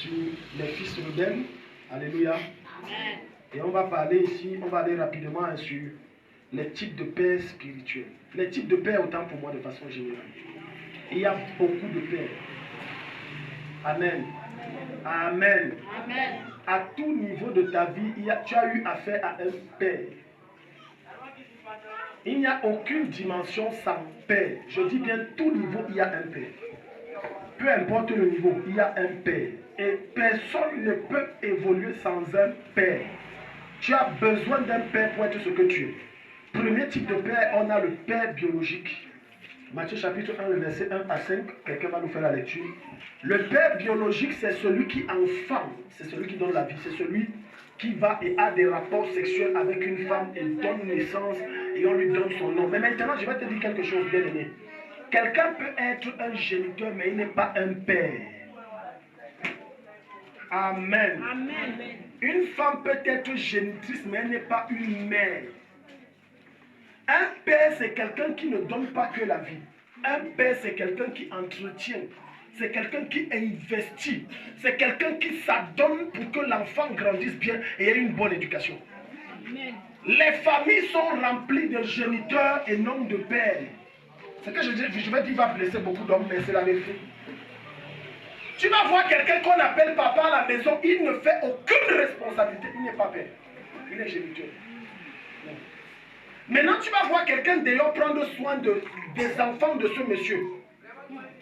sur les fils rebelles. Alléluia. Et on va parler ici, on va aller rapidement sur les types de pères spirituels. Les types de pères, autant pour moi de façon générale. Il y a beaucoup de pères. Amen. Amen. Amen. À tout niveau de ta vie, tu as eu affaire à un père. Il n'y a aucune dimension sans père. Je dis bien, tout niveau, il y a un père. Peu importe le niveau, il y a un père. Et personne ne peut évoluer sans un père. Tu as besoin d'un père pour être ce que tu es. Premier type de père, on a le père biologique. Matthieu chapitre 1, le verset 1 à 5, quelqu'un va nous faire la lecture. Le père biologique, c'est celui qui enfante, c'est celui qui donne la vie, c'est celui qui va et a des rapports sexuels avec une femme et donne naissance et on lui donne son nom. Mais maintenant, je vais te dire quelque chose, bien aimé. Quelqu'un peut être un géniteur, mais il n'est pas un père. Amen. Amen. Une femme peut être génitrice, mais elle n'est pas une mère. Un père, c'est quelqu'un qui ne donne pas que la vie. Un père, c'est quelqu'un qui entretient. C'est quelqu'un qui investit. C'est quelqu'un qui s'adonne pour que l'enfant grandisse bien et ait une bonne éducation. Amen. Les familles sont remplies de géniteurs et non de pères. Ce que je vais dire va blesser beaucoup d'hommes, mais c'est la vérité. Tu vas voir quelqu'un qu'on appelle papa à la maison, il ne fait aucune responsabilité. Il n'est pas père. Il est géniteur. Non. Maintenant, tu vas voir quelqu'un d'ailleurs prendre soin des enfants de ce monsieur,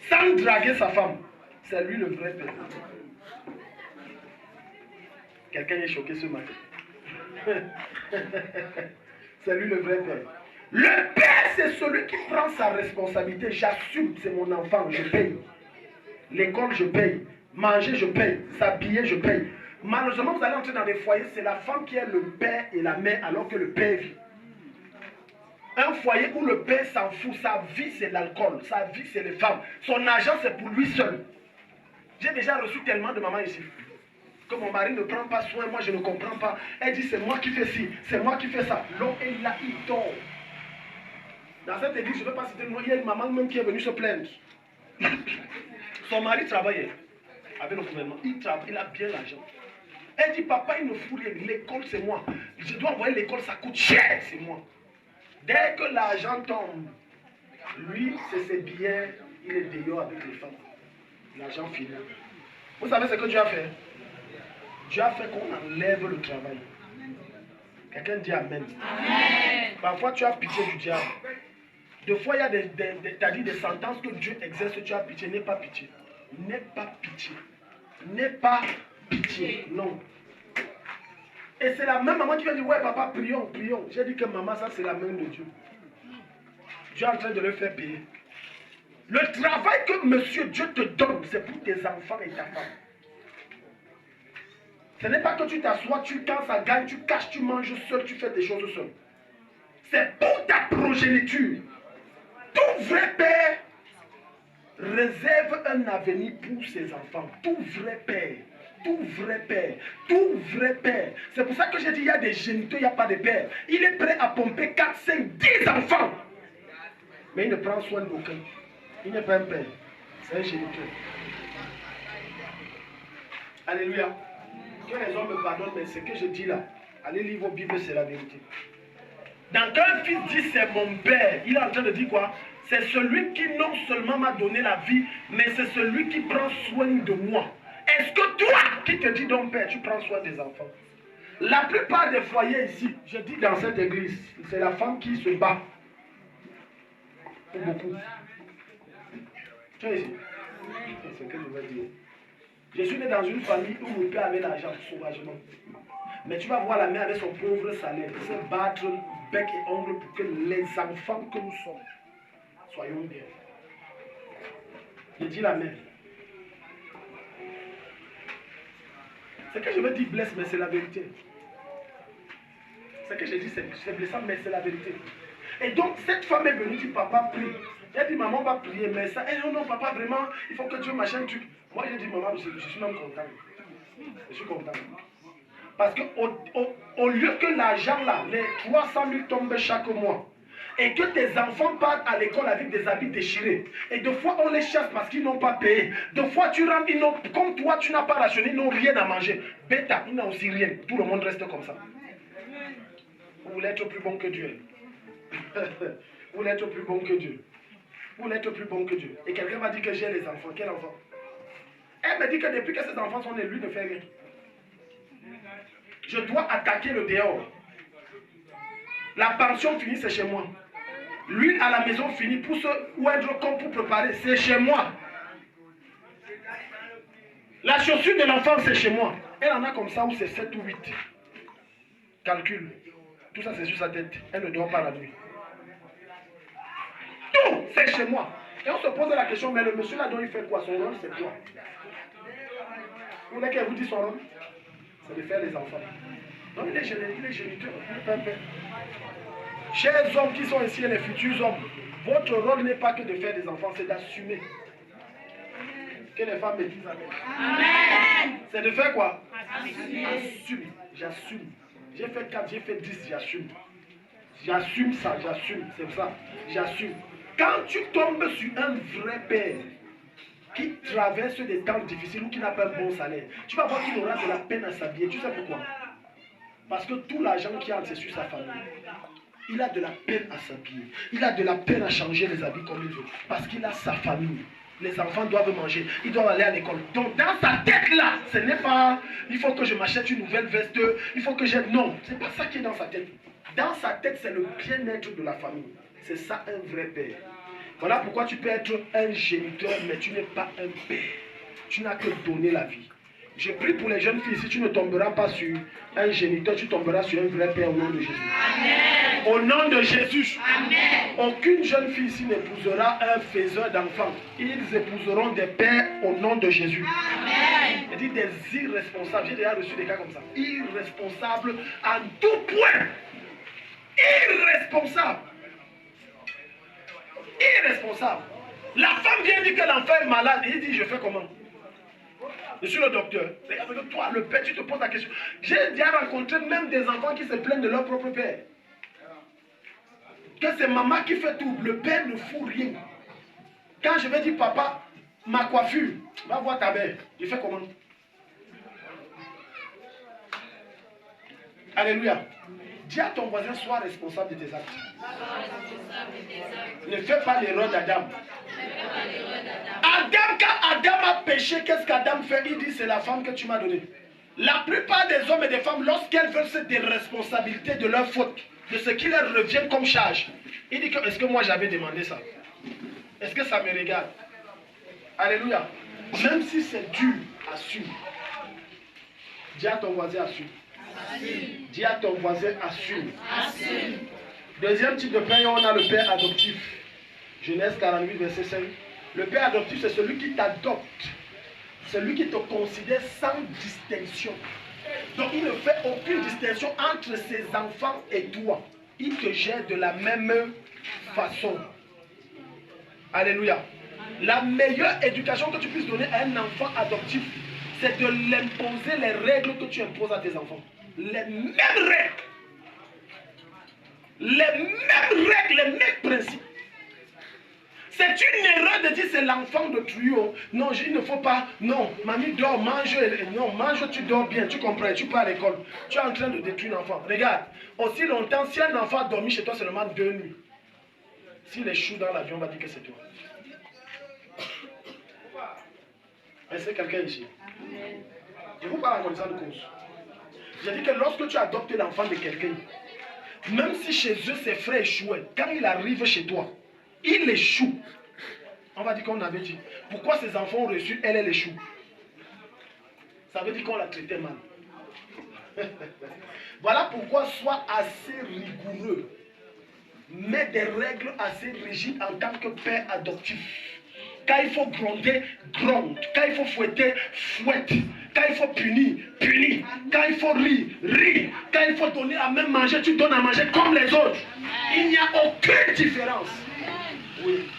sans draguer sa femme. C'est lui le vrai père. Quelqu'un est choqué ce matin. C'est lui le vrai père. Le père, c'est celui qui prend sa responsabilité. J'assume, c'est mon enfant, je paye. L'école, je paye. Manger, je paye. S'habiller, je paye. Malheureusement, vous allez entrer dans des foyers, c'est la femme qui est le père et la mère, alors que le père vit. Un foyer où le père s'en fout, sa vie c'est l'alcool, sa vie c'est les femmes, son argent c'est pour lui seul. J'ai déjà reçu tellement de mamans ici, que mon mari ne prend pas soin, moi je ne comprends pas. Elle dit c'est moi qui fais ci, c'est moi qui fais ça. L'homme est là, il dort. Dans cette église, je ne veux pas citer le nom, il y a une maman même qui est venue se plaindre. Son mari travaillait avec le gouvernement, il a bien l'argent. Elle dit papa il ne fout rien, l'école c'est moi. Je dois envoyer l'école, ça coûte cher, c'est moi. Dès que l'argent tombe, lui, c'est ses billets, il est dehors avec les femmes. L'argent finit. Vous savez ce que Dieu a fait? Dieu a fait qu'on enlève le travail. Quelqu'un dit Amen. Amen. Parfois, tu as pitié du diable. Des fois, il y a des sentences que Dieu exerce, tu as pitié. N'aie pas pitié. N'aie pas pitié. N'aie pas pitié. Non. Et c'est la même maman qui va dire, ouais papa, prions, prions. J'ai dit que maman, ça c'est la main de Dieu. Dieu est en train de le faire payer. Le travail que monsieur Dieu te donne, c'est pour tes enfants et ta femme. Ce n'est pas que tu t'assois, quand ça gagne, tu caches, tu manges seul, tu fais des choses seul. C'est pour ta progéniture. Tout vrai père réserve un avenir pour ses enfants. Tout vrai père. Tout vrai père, tout vrai père. C'est pour ça que j'ai dit, il y a des géniteurs, il n'y a pas de père. Il est prêt à pomper 4, 5, 10 enfants. Mais il ne prend soin d'aucun. Il n'est pas un père, c'est un géniteur. Alléluia. Que les hommes me pardonnent, mais ce que je dis là, allez lire vos Bibles, c'est la vérité. Dans qu'un fils dit c'est mon père, il est en train de dire quoi? C'est celui qui non seulement m'a donné la vie, mais c'est celui qui prend soin de moi. Est-ce que toi, qui te dis donc père, tu prends soin des enfants? La plupart des foyers ici, je dis dans cette église, c'est la femme qui se bat. Pour beaucoup. Tu es ici? C'est ce que je veux dire. Je suis né dans une famille où mon père avait l'argent sauvagement. Mais tu vas voir la mère avec son pauvre salaire se battre bec et ongle pour que les enfants que nous sommes soyons bien. Je dis la mère. Ce que je veux dire blesse, mais c'est la vérité. Ce que je dis, c'est blessant, mais c'est la vérité. Et donc, cette femme est venue dire, papa, prie. Elle dit, maman va prier, mais ça, non, non, papa, vraiment, il faut que Dieu machin truc. Moi, j'ai dit, maman, je suis même content. Je suis content. Parce qu'au lieu que l'argent là, les 300 000 tombent chaque mois, et que tes enfants partent à l'école avec des habits déchirés. Et deux fois, on les chasse parce qu'ils n'ont pas payé. Deux fois, tu rentres, comme toi, tu n'as pas rationné, ils n'ont rien à manger. Bêta, ils n'ont aussi rien. Tout le monde reste comme ça. Vous voulez être plus bon que Dieu. Vous voulez être plus bon que Dieu. Vous voulez être plus bon que Dieu. Et quelqu'un m'a dit que j'ai les enfants. Quel enfant? Elle me dit que depuis que ses enfants sont nés, lui ne fait rien. Je dois attaquer le dehors. La pension finie, c'est chez moi. L'huile à la maison finie pour se oindre comme pour préparer, c'est chez moi. La chaussure de l'enfant, c'est chez moi. Elle en a comme ça où c'est 7 ou 8. Calcul. Tout ça, c'est sur sa tête. Elle ne dort pas la nuit. Tout, c'est chez moi. Et on se pose la question, mais le monsieur là, dont il fait quoi? Son rôle, c'est quoi? Vous voulez qu'elle vous dise son rôle? C'est de faire les enfants. Non, il est géniteur. Chers hommes qui sont ici et les futurs hommes, votre rôle n'est pas que de faire des enfants, c'est d'assumer. Que les femmes me disent amen. C'est de faire quoi? Assume. J'assume. J'ai fait 4, j'ai fait 10, j'assume. J'assume ça, j'assume. C'est ça. J'assume. Quand tu tombes sur un vrai père qui traverse des temps difficiles ou qui n'a pas un bon salaire, tu vas voir qu'il aura de la peine à s'habiller. Tu sais pourquoi? Parce que tout l'argent qu'il a, c'est sur sa famille. Il a de la peine à s'habiller. Il a de la peine à changer les habits comme il veut. Parce qu'il a sa famille. Les enfants doivent manger. Ils doivent aller à l'école. Donc dans sa tête là, ce n'est pas il faut que je m'achète une nouvelle veste. Il faut que j'aide. Non, ce n'est pas ça qui est dans sa tête. Dans sa tête, c'est le bien-être de la famille. C'est ça un vrai père. Voilà pourquoi tu peux être un géniteur, mais tu n'es pas un père. Tu n'as que donné la vie. Je prie pour les jeunes filles, si tu ne tomberas pas sur un géniteur, tu tomberas sur un vrai père au nom de Jésus. Amen. Au nom de Jésus. Amen. Aucune jeune fille ici n'épousera un faiseur d'enfants. Ils épouseront des pères au nom de Jésus. Amen. Il dit des irresponsables. J'ai déjà reçu des cas comme ça. Irresponsables en tout point. Irresponsables. Irresponsable. La femme vient dire que l'enfant est malade et il dit je fais comment? Je suis le docteur. Regarde, toi, le père, tu te poses la question. J'ai déjà rencontré même des enfants qui se plaignent de leur propre père. Que c'est maman qui fait tout. Le père ne fout rien. Quand je vais dire papa, ma coiffure, va voir ta mère. Je fais comment? Alléluia. Dis à ton voisin, sois responsable de tes actes. Ne fais pas l'erreur d'Adam. Adam, quand Adam a péché, qu'est-ce qu'Adam fait? Il dit, c'est la femme que tu m'as donnée. La plupart des hommes et des femmes, lorsqu'elles veulent se déresponsabiliser de leur faute, de ce qui leur revient comme charge, il dit, est-ce que moi j'avais demandé ça? Est-ce que ça me regarde? Alléluia. Même si c'est dur, assume. Dis à ton voisin, assume. Dis à ton voisin, assume. Deuxième type de père, on a le père adoptif. Genèse 48, verset 5. Le père adoptif, c'est celui qui t'adopte. Celui qui te considère sans distinction. Donc il ne fait aucune distinction entre ses enfants et toi. Il te gère de la même façon. Alléluia. La meilleure éducation que tu puisses donner à un enfant adoptif, c'est de l'imposer les règles que tu imposes à tes enfants. Les mêmes règles. Les mêmes règles, les mêmes principes. C'est une erreur de dire c'est l'enfant de tuyau. Non, il ne faut pas. Non, mamie dort, mange. Non, mange, tu dors bien, tu comprends, tu pars à l'école. Tu es en train de détruire l'enfant. Regarde, aussi longtemps, si un enfant a dormi chez toi seulement 2 nuits, s'il échoue dans l'avion, on va dire que c'est toi. Est-ce que quelqu'un ici? Je vous parle en connaissance de cause. J'ai dit que lorsque tu adoptes l'enfant de quelqu'un, même si chez eux ses frères échouaient, quand il arrive chez toi, il échoue. On va dire qu'on avait dit. Pourquoi ces enfants ont reçu, elle échoue? Ça veut dire qu'on l'a traité mal. Voilà pourquoi sois assez rigoureux. Mets des règles assez rigides en tant que père adoptif. Quand il faut gronder, gronde. Quand il faut fouetter, fouette. Quand il faut punir, punir. Quand il faut rire, rire. Quand il faut donner à même manger, tu donnes à manger comme les autres. Il n'y a aucune différence. Oui.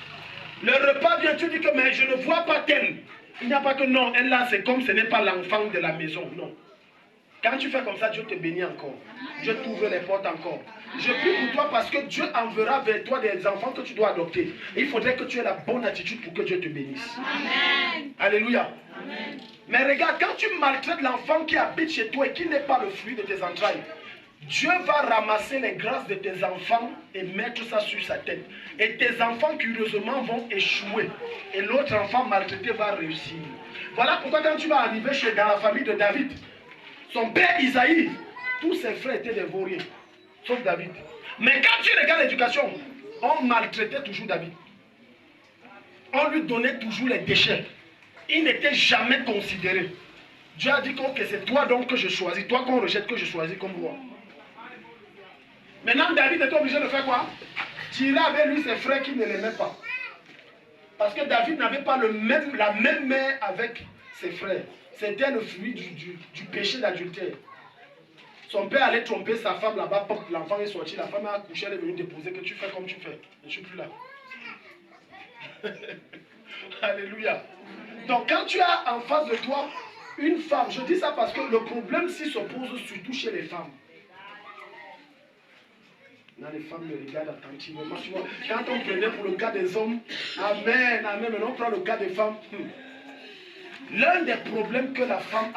Le repas vient, tu dis que mais je ne vois pas tel. Il n'y a pas que non, elle là c'est comme ce n'est pas l'enfant de la maison. Non. Quand tu fais comme ça, Dieu te bénit encore. Dieu t'ouvre les portes encore. Je prie pour toi parce que Dieu enverra vers toi des enfants que tu dois adopter. Et il faudrait que tu aies la bonne attitude pour que Dieu te bénisse. Amen. Alléluia. Amen. Mais regarde, quand tu maltraites l'enfant qui habite chez toi et qui n'est pas le fruit de tes entrailles, Dieu va ramasser les grâces de tes enfants et mettre ça sur sa tête. Et tes enfants, curieusement, vont échouer. Et l'autre enfant maltraité va réussir. Voilà pourquoi quand tu vas arriver dans la famille de David, son père Isaïe, tous ses frères étaient des vauriens, sauf David. Mais quand tu regardes l'éducation, on maltraitait toujours David. On lui donnait toujours les déchets. Il n'était jamais considéré. Dieu a dit que c'est toi donc que je choisis, toi qu'on rejette que je choisis comme roi. Maintenant David était obligé de faire quoi? Tirer avec lui ses frères qui ne l'aimaient pas. Parce que David n'avait pas la même mère avec ses frères. C'était le fruit du péché d'adultère. Son père allait tromper sa femme là-bas, l'enfant est sorti, la femme a accouché, elle est venue déposer que tu fais comme tu fais. Je ne suis plus là. Alléluia. Donc quand tu as en face de toi une femme, je dis ça parce que le problème s'y s'oppose surtout chez les femmes. Là, les femmes me regardent attentivement. Tu vois, quand on prenait pour le cas des hommes, amen, amen, mais on prend le cas des femmes. L'un des problèmes que la femme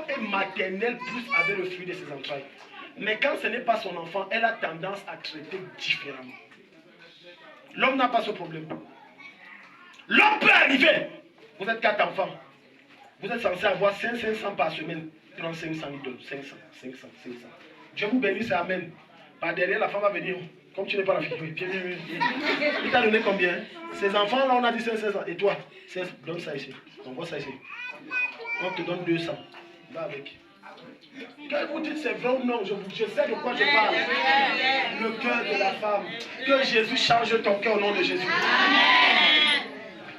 est maternelle plus avec le fruit de ses entrailles. Mais quand ce n'est pas son enfant, elle a tendance à traiter différemment. L'homme n'a pas ce problème. L'homme peut arriver. Vous êtes 4 enfants. Vous êtes censé avoir 500 par semaine. Prends 500 $. 500. Dieu vous bénisse, amen. Par derrière, la femme va venir. Comme tu n'es pas la fille. Il t'a donné combien? Ces enfants-là, on a dit 500. Et toi? 16. Donne ça ici. On voit ça ici. On te donne 200. Va avec. Quand vous dites c'est vrai ou non, je sais de quoi je parle. Le cœur de la femme. Que Jésus change ton cœur au nom de Jésus.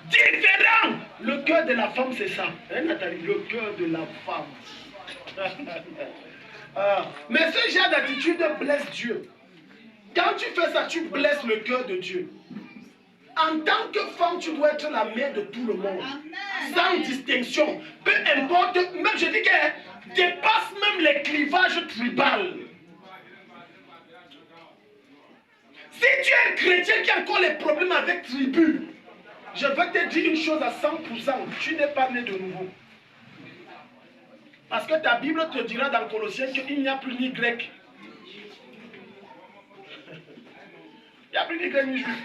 Différent. Le cœur de la femme, c'est ça. Hein, Nathalie? Le cœur de la femme. Mais ce genre d'attitude blesse Dieu. Quand tu fais ça, tu blesses le cœur de Dieu. En tant que femme, tu dois être la mère de tout le monde. Sans distinction. Peu importe, même je dis que dépasse même les clivages tribaux. Si tu es un chrétien qui a encore les problèmes avec tribu, je veux te dire une chose à 100%, tu n'es pas né de nouveau. Parce que ta Bible te dira dans Colossiens qu'il n'y a plus ni grec. Il n'y a plus ni grec ni juif.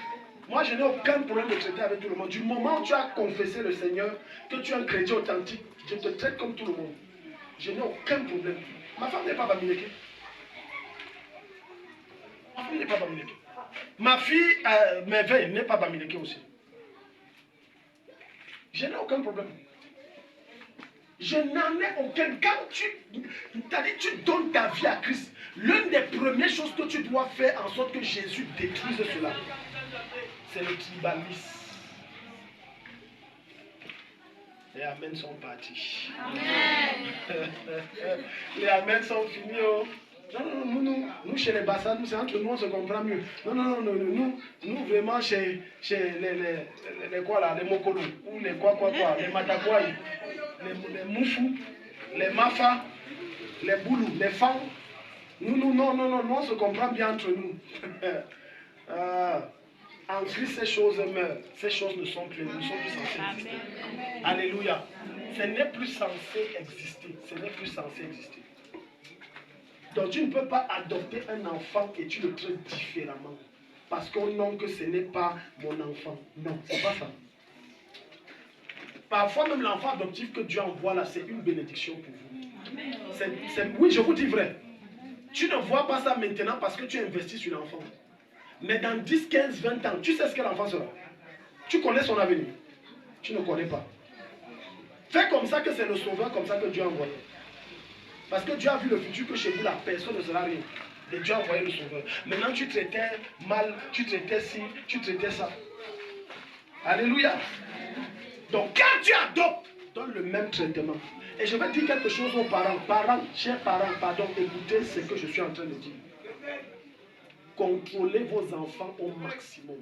Moi, je n'ai aucun problème de traiter avec tout le monde. Du moment où tu as confessé le Seigneur, que tu es un chrétien authentique, je te traite comme tout le monde. Je n'ai aucun problème. Ma femme n'est pas bamileke. Ma femme n'est pas bamileke. Ma fille, Merveille, n'est pas bamileke aussi. Je n'ai aucun problème. Je n'en ai aucun. Quand tu donnes ta vie à Christ, l'une des premières choses que tu dois faire en sorte que Jésus détruise cela, c'est le tribalisme. Les amens sont partis. Amen. Les amens sont finis. Oh. Non, nous chez les Bassa, nous c'est entre nous, on se comprend mieux. Non, nous vraiment chez les quoi là, les Mokolo, ou les quoi, les Matakwai, les Moufou, les Mafa, les Boulou, les femmes. Nous, on se comprend bien entre nous. En Christ, ces choses meurent. Ces choses ne sont plus censées exister. Alléluia. Ce n'est plus censé exister. Ce n'est plus censé exister. Donc tu ne peux pas adopter un enfant et tu le traites différemment. Parce qu'on nomme que ce n'est pas mon enfant. Non, c'est pas ça. Parfois même l'enfant adoptif que Dieu envoie là, c'est une bénédiction pour vous. Oui, je vous dis vrai. Tu ne vois pas ça maintenant parce que tu investis sur l'enfant. Mais dans 10, 15, 20 ans, tu sais ce que l'enfant sera. Tu connais son avenir. Tu ne connais pas. Fais comme ça que c'est le sauveur, comme ça que Dieu a envoyé. Parce que Dieu a vu le futur que chez vous, la personne ne sera rien. Et Dieu a envoyé le sauveur. Maintenant, tu traitais mal, tu traitais ci, tu traitais ça. Alléluia. Donc, quand tu adoptes, donne le même traitement. Et je vais dire quelque chose aux parents. Chers parents, pardon, écoutez ce que je suis en train de dire. Contrôlez vos enfants au maximum.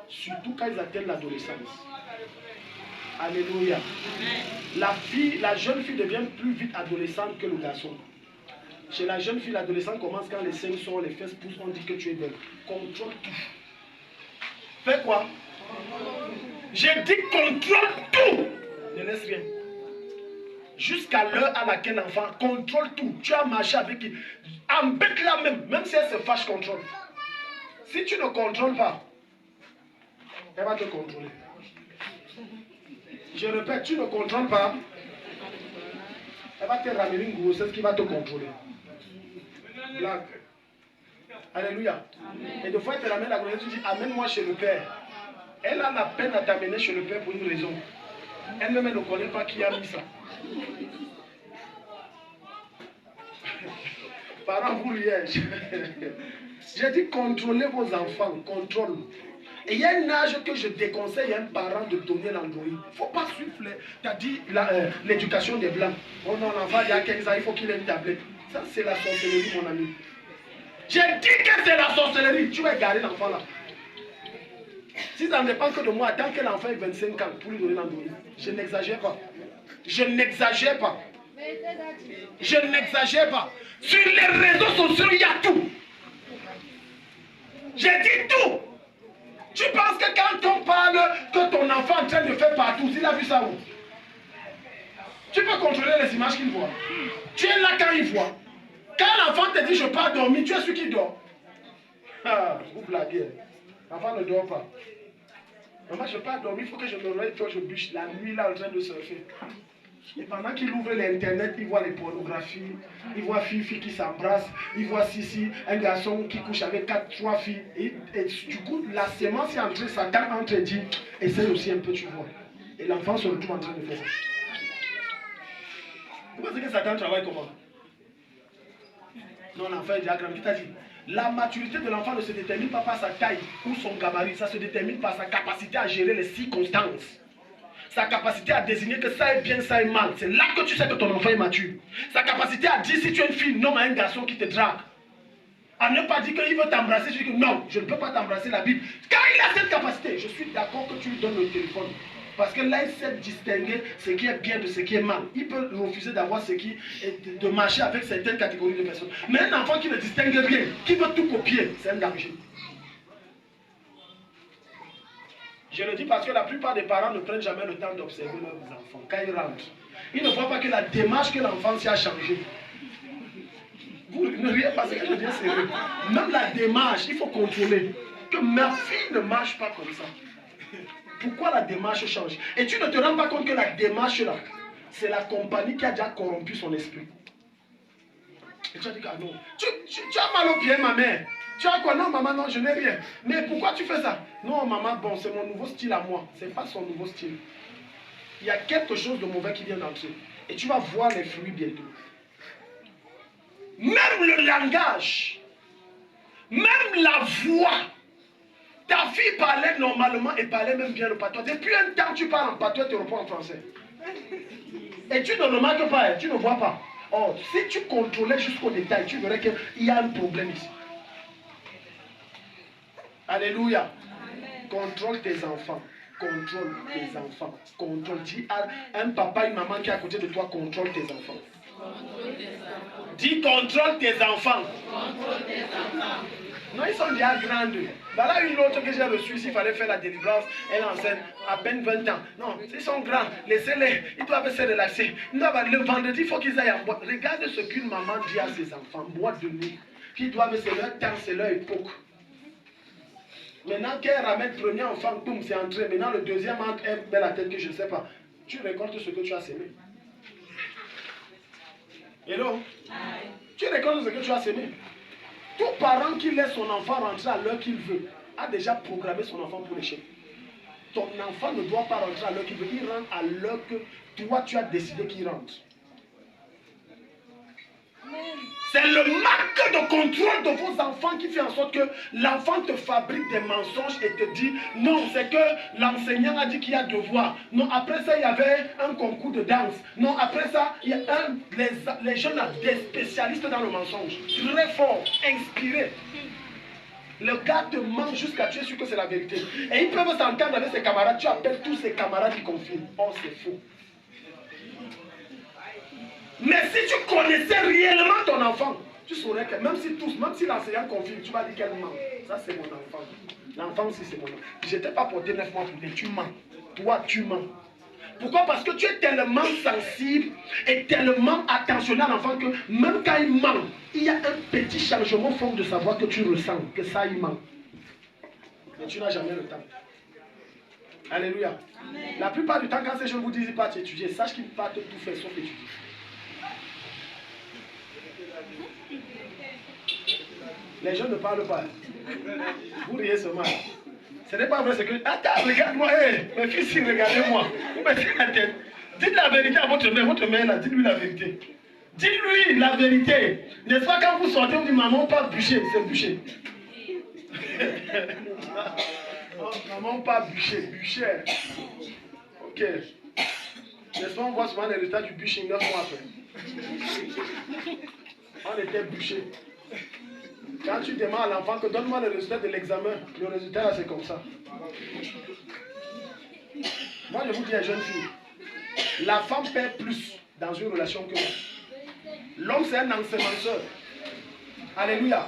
Surtout quand ils atteignent l'adolescence. Alléluia. La jeune fille devient plus vite adolescente que le garçon. Chez la jeune fille, l'adolescent commence quand les seins sont, les fesses poussent, on dit que tu es belle. Contrôle tout. Fais quoi? J'ai dit contrôle tout. Ne laisse rien. Jusqu'à l'heure à laquelle l'enfant contrôle tout. Tu as marché avec qui? Embête-la même si elle se fâche, contrôle. Si tu ne contrôles pas, elle va te contrôler. Je répète, tu ne contrôles pas, elle va te ramener une grossesse qui va te contrôler. Blague. Alléluia. Amen. Et des fois, elle te ramène la grossesse, tu dis, amène-moi chez le Père. Elle a la peine à t'amener chez le Père pour une raison. Elle-même, elle ne connaît pas qui a mis ça. Parents, vous riez. J'ai dit, contrôlez vos enfants. Contrôle. Et il y a un âge que je déconseille à un parent de donner l'Android. Il ne faut pas suivre, tu as dit, l'éducation des Blancs. Oh non, l'enfant, il y a 15 ans, il faut qu'il ait une tablette. Ça, c'est la sorcellerie, mon ami. J'ai dit que c'est la sorcellerie. Tu vas garder l'enfant là. Si ça ne dépend que de moi, tant que l'enfant ait 25 ans, pour lui donner l'Android. Je n'exagère pas. Je n'exagère pas. Je n'exagère pas. Sur les réseaux sociaux, il y a tout. J'ai dit tout. Tu penses que quand on parle que ton enfant est en train de faire partout, il a vu ça où? Tu peux contrôler les images qu'il voit. Tu es là quand il voit. Quand l'enfant te dit je pars dormir, tu es celui qui dort. Ah, vous blaguez. L'enfant ne dort pas. Maman, je pars dormir, il faut que je me réveille, toi je bûche la nuit là en train de surfer. Et pendant qu'il ouvre l'internet, il voit les pornographies, il voit filles qui s'embrassent, il voit un garçon qui couche avec 3 filles. Et du coup, la sémence est entrée, Satan entre et dit, essaye aussi un peu, tu vois. Et l'enfant se retrouve en train de faire ça. Vous pensez que Satan travaille comment? Non, l'enfant est déjà grand. Qui t'a dit? La maturité de l'enfant ne se détermine pas par sa taille ou son gabarit, ça se détermine par sa capacité à gérer les circonstances. Sa capacité à désigner que ça est bien, ça est mal. C'est là que tu sais que ton enfant est mature. Sa capacité à dire si tu es une fille, non, à un garçon qui te drague. À ne pas dire qu'il veut t'embrasser, je dis que non, je ne peux pas t'embrasser la Bible. Car il a cette capacité, je suis d'accord que tu lui donnes le téléphone. Parce que là, il sait distinguer ce qui est bien de ce qui est mal. Il peut refuser d'avoir ce qui est de marcher avec certaines catégories de personnes. Mais un enfant qui ne distingue rien, qui veut tout copier, c'est un danger. Je le dis parce que la plupart des parents ne prennent jamais le temps d'observer leurs enfants. Quand ils rentrent, ils ne voient pas que la démarche que l'enfant a changé. Vous ne riez pas, c'est que je dis sérieux. Même la démarche, il faut contrôler. Que ma fille ne marche pas comme ça. Pourquoi la démarche change? Et tu ne te rends pas compte que la démarche là, c'est la compagnie qui a déjà corrompu son esprit. Et tu as dit que non. Tu as mal au pied, ma mère. Tu as quoi? Non, maman, non, je n'ai rien. Mais pourquoi tu fais ça? Non, maman, bon, c'est mon nouveau style à moi. Ce n'est pas son nouveau style. Il y a quelque chose de mauvais qui vient d'entrer. Et tu vas voir les fruits bientôt. Même le langage, même la voix. Ta fille parlait normalement et parlait même bien le patois. Depuis un temps, tu parles en patois et tu réponds en français. Et tu ne remarques pas, tu ne vois pas. Oh, si tu contrôlais jusqu'au détail, tu verrais qu'il y a un problème ici. Alléluia. Amen. Contrôle tes enfants. Contrôle tes enfants. Contrôle. Dis à un papa, une maman qui est à côté de toi, contrôle tes enfants. Dis contrôle tes enfants. Contrôle tes enfants. Non, ils sont déjà grands. Voilà une autre que j'ai reçue, s'il fallait faire la délivrance, elle enseigne à peine 20 ans. Non, ils sont grands, laissez-les, ils doivent se relaxer. Le vendredi, il faut qu'ils aillent en boîte. Regarde ce qu'une maman dit à ses enfants, boîte de nuit, qui doivent, c'est leur temps, c'est leur époque. Maintenant qu'elle ramène le premier enfant, boum, c'est entré. Maintenant le deuxième entre, elle met la tête que je ne sais pas. Tu récoltes ce que tu as sémé. Hello? Tu récoltes ce que tu as sémé. Tout parent qui laisse son enfant rentrer à l'heure qu'il veut a déjà programmé son enfant pour l'échec. Ton enfant ne doit pas rentrer à l'heure qu'il veut. Il rentre à l'heure que toi tu as décidé qu'il rentre. C'est le manque de contrôle de vos enfants qui fait en sorte que l'enfant te fabrique des mensonges et te dit non, c'est que l'enseignant a dit qu'il y a devoir. Non, après ça, il y avait un concours de danse. Non, après ça, il y a les jeunes, des spécialistes dans le mensonge. Très fort, inspirés. Le gars te ment jusqu'à tu es sûr que c'est la vérité. Et ils peuvent s'entendre avec ses camarades. Tu appelles tous ses camarades qui confirment. Oh, c'est faux. Mais si tu connaissais réellement ton enfant, tu saurais que même si l'enseignant confirme, tu vas dire qu'elle ment. Ça, c'est mon enfant. L'enfant aussi, c'est mon enfant. Je n'étais pas porté 9 mois pour dire, tu mens. Toi, tu mens. Pourquoi? Parce que tu es tellement sensible et tellement attentionné à l'enfant que même quand il ment, il y a un petit changement fond de savoir que tu ressens que ça, il ment. Mais tu n'as jamais le temps. Alléluia. Amen. La plupart du temps, quand ces gens vous disent qu'ils partent étudier, sache qu'ils partent tout faire sauf étudier. Les gens ne parlent pas. Vous riez seulement. Ce n'est pas vrai, c'est que... Attends, regarde-moi, mes fils, regardez-moi. Vous mettez la tête. Dites la vérité à votre mère là, dites-lui la vérité. Dites-lui la vérité. N'est-ce pas, quand vous sortez, vous dites, maman, pas bûcher, c'est bûcher. Oh, maman, pas bûcher, bûcher. Ok. N'est-ce pas, on voit souvent les résultats du bûching 9 mois après. On était bûché. Quand tu demandes à l'enfant que donne-moi le résultat de l'examen, le résultat là c'est comme ça. Moi je vous dis à jeune fille, la femme perd plus dans une relation que moi. L'homme c'est un ensemenceur. Alléluia.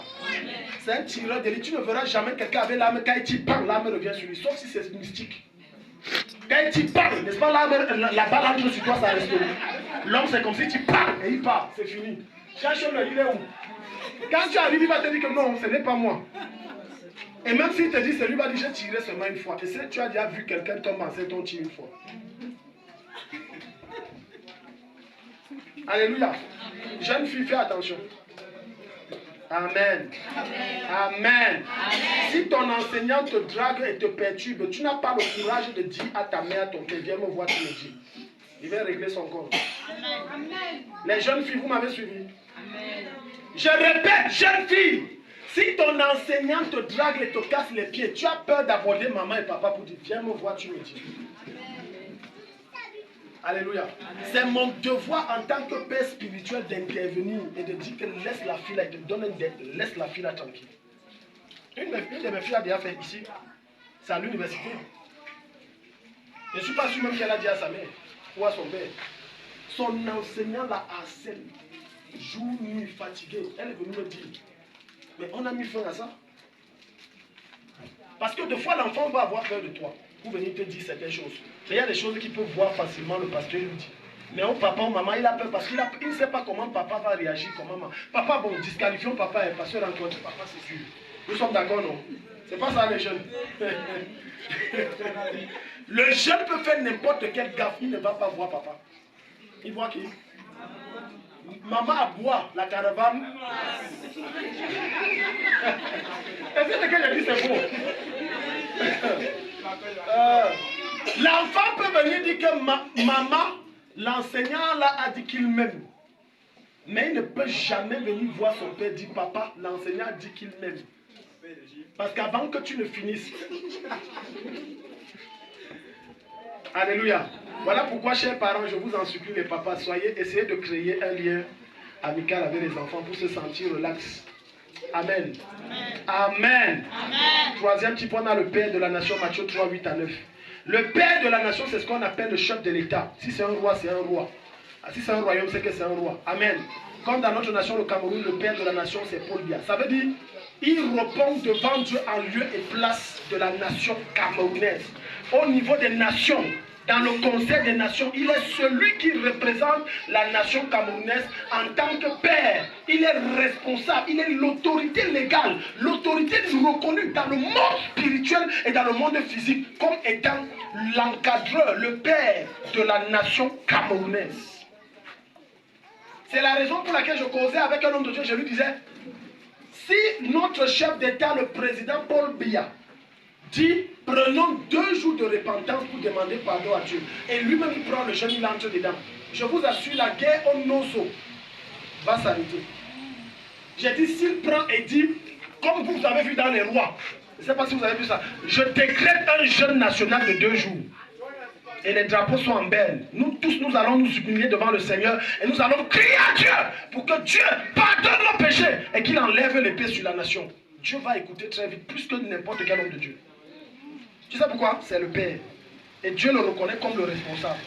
C'est un tireur d'élite. Tu ne verras jamais quelqu'un avec l'âme, quand il t'y parle, l'âme revient sur lui, sauf si c'est mystique. Quand il t'y parle, n'est-ce pas, la balle entre sur toi, ça reste où. L'homme c'est comme si tu parles et il part, c'est fini. Cherche-le, il est où? Quand tu arrives, il va te dire que non, ce n'est pas moi. Et même s'il te dit, c'est lui, va dire, j'ai tiré seulement une fois. Et si tu as déjà vu quelqu'un tomber enceinte, on tire une fois. Alléluia. Jeune fille, fais attention. Amen. Amen. Si ton enseignant te drague et te perturbe, tu n'as pas le courage de dire à ta mère, à ton père, viens me voir, tu me dis. Il va régler son compte. Les jeunes filles, vous m'avez suivi? Je répète, jeune fille, si ton enseignant te drague et te casse les pieds, tu as peur d'aborder maman et papa pour dire, viens me voir, tu me dis. Alléluia. C'est mon devoir en tant que père spirituel d'intervenir et de dire que laisse la fille là, et te donne une dette, laisse la fille là tranquille. Une de mes filles a déjà fait ici, c'est à l'université. Je ne suis pas sûr même qu'elle a dit à sa mère ou à son père. Son enseignant la harcèle, jour, nuit, fatigué. Elle est venue me dire, mais on a mis fin à ça. Parce que des fois l'enfant va avoir peur de toi pour venir te dire certaines choses. Mais il y a des choses qu'il peut voir facilement, le pasteur lui dit. Mais au papa ou maman, il a peur parce qu'il ne sait pas comment papa va réagir. Comment papa, bon, disqualifions papa et pasteur rencontre papa, c'est sûr. Nous sommes d'accord, non? C'est pas ça les jeunes. Le jeune peut faire n'importe quel gaffe, il ne va pas voir papa. Il voit qui? Maman a boit la caravane. Est-ce que je dis c'est beau? L'enfant peut venir dire que maman, l'enseignant là a dit qu'il m'aime. Mais il ne peut jamais venir voir son père dire papa, l'enseignant a dit qu'il m'aime. Parce qu'avant que tu ne finisses. Alléluia. Voilà pourquoi, chers parents, je vous en supplie, les papas, essayez de créer un lien amical avec les enfants pour se sentir relax. Amen. Amen. Amen. Troisième petit point, on a le père de la nation, Matthieu 3, 8 à 9. Le père de la nation, c'est ce qu'on appelle le chef de l'État. Si c'est un roi, c'est un roi. Si c'est un royaume, c'est que c'est un roi. Amen. Comme dans notre nation, le Cameroun, le père de la nation, c'est Paul Biya. Ça veut dire, il répond devant Dieu en lieu et place de la nation camerounaise. Au niveau des nations, dans le Conseil des Nations, il est celui qui représente la nation camerounaise en tant que père. Il est responsable, il est l'autorité légale, l'autorité reconnue dans le monde spirituel et dans le monde physique comme étant l'encadreur, le père de la nation camerounaise. C'est la raison pour laquelle je causais avec un homme de Dieu, je lui disais, si notre chef d'État, le président Paul Biya, dit, prenons 2 jours de repentance pour demander pardon à Dieu. Et lui-même, il prend le jeune, il entre dedans. Je vous assure, la guerre au Nozo va s'arrêter. J'ai dit, s'il prend et dit, comme vous avez vu dans les rois, je ne sais pas si vous avez vu ça, je décrète un jeûne national de 2 jours. Et les drapeaux sont en berne. Nous tous, nous allons nous humilier devant le Seigneur et nous allons crier à Dieu pour que Dieu pardonne nos péchés et qu'il enlève l'épée sur la nation. Dieu va écouter très vite, plus que n'importe quel homme de Dieu. Tu sais pourquoi? C'est le Père. Et Dieu le reconnaît comme le responsable.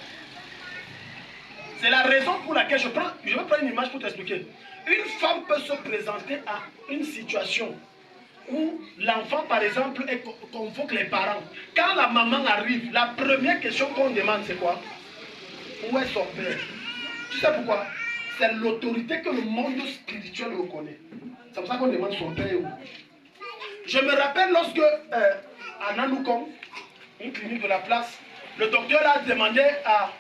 C'est la raison pour laquelle je vais prendre une image pour t'expliquer. Une femme peut se présenter à une situation où l'enfant, par exemple, convoque les parents. Quand la maman arrive, la première question qu'on demande, c'est quoi? Où est son père? Tu sais pourquoi? C'est l'autorité que le monde spirituel reconnaît. C'est pour ça qu'on demande son père où. Je me rappelle lorsque, à Nanoukom, une clinique de la place, le docteur a demandé à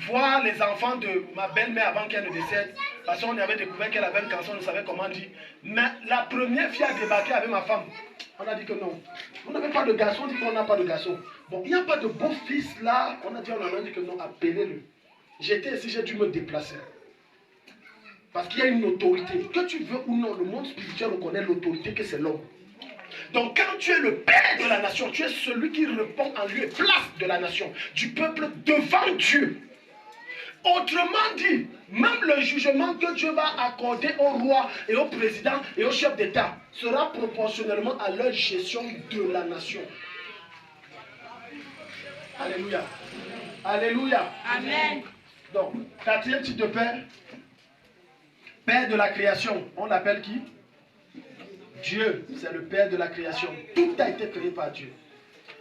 voir les enfants de ma belle-mère avant qu'elle ne décède. Parce qu'on avait découvert qu'elle avait un cancer, on ne savait comment dire. Mais la première fille a débarqué avec ma femme. On a dit que non. On n'avait pas de garçon, on dit qu'on n'a pas de garçon. Bon, il n'y a pas de beau fils là. On a dit que non, appelez-le. J'étais ici, j'ai dû me déplacer. Parce qu'il y a une autorité. Que tu veux ou non, le monde spirituel reconnaît l'autorité que c'est l'homme. Donc quand tu es le père de la nation, tu es celui qui répond en lieu et place de la nation, du peuple devant Dieu. Autrement dit, même le jugement que Dieu va accorder au roi et au président et au chef d'État sera proportionnellement à leur gestion de la nation. Alléluia. Alléluia. Amen. Donc, quatrième type de père, père de la création, on l'appelle qui? Dieu, c'est le père de la création. Tout a été créé par Dieu.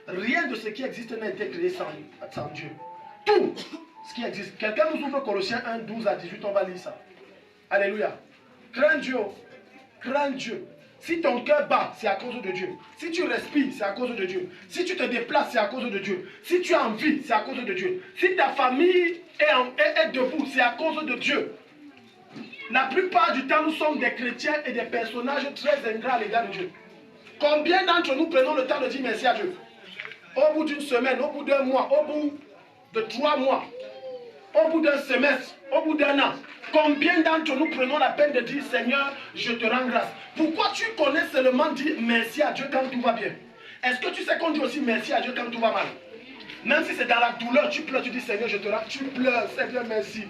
Rien de ce qui existe n'a été créé sans Dieu. Tout ce qui existe. Quelqu'un nous ouvre Colossiens 1, 12 à 18, on va lire ça. Alléluia. Crains Dieu. Crains Dieu. Si ton cœur bat, c'est à cause de Dieu. Si tu respires, c'est à cause de Dieu. Si tu te déplaces, c'est à cause de Dieu. Si tu as envie, c'est à cause de Dieu. Si ta famille est debout, c'est à cause de Dieu. La plupart du temps, nous sommes des chrétiens et des personnages très ingrats à l'égard de Dieu. Combien d'entre nous prenons le temps de dire merci à Dieu? Au bout d'une semaine, au bout d'un mois, au bout de 3 mois, au bout d'un semestre, au bout d'un an, combien d'entre nous prenons la peine de dire Seigneur, je te rends grâce? Pourquoi tu connais seulement dire merci à Dieu quand tout va bien? Est-ce que tu sais qu'on dit aussi merci à Dieu quand tout va mal? Même si c'est dans la douleur, tu pleures, tu dis Seigneur, je te rends, tu pleures, Seigneur, merci.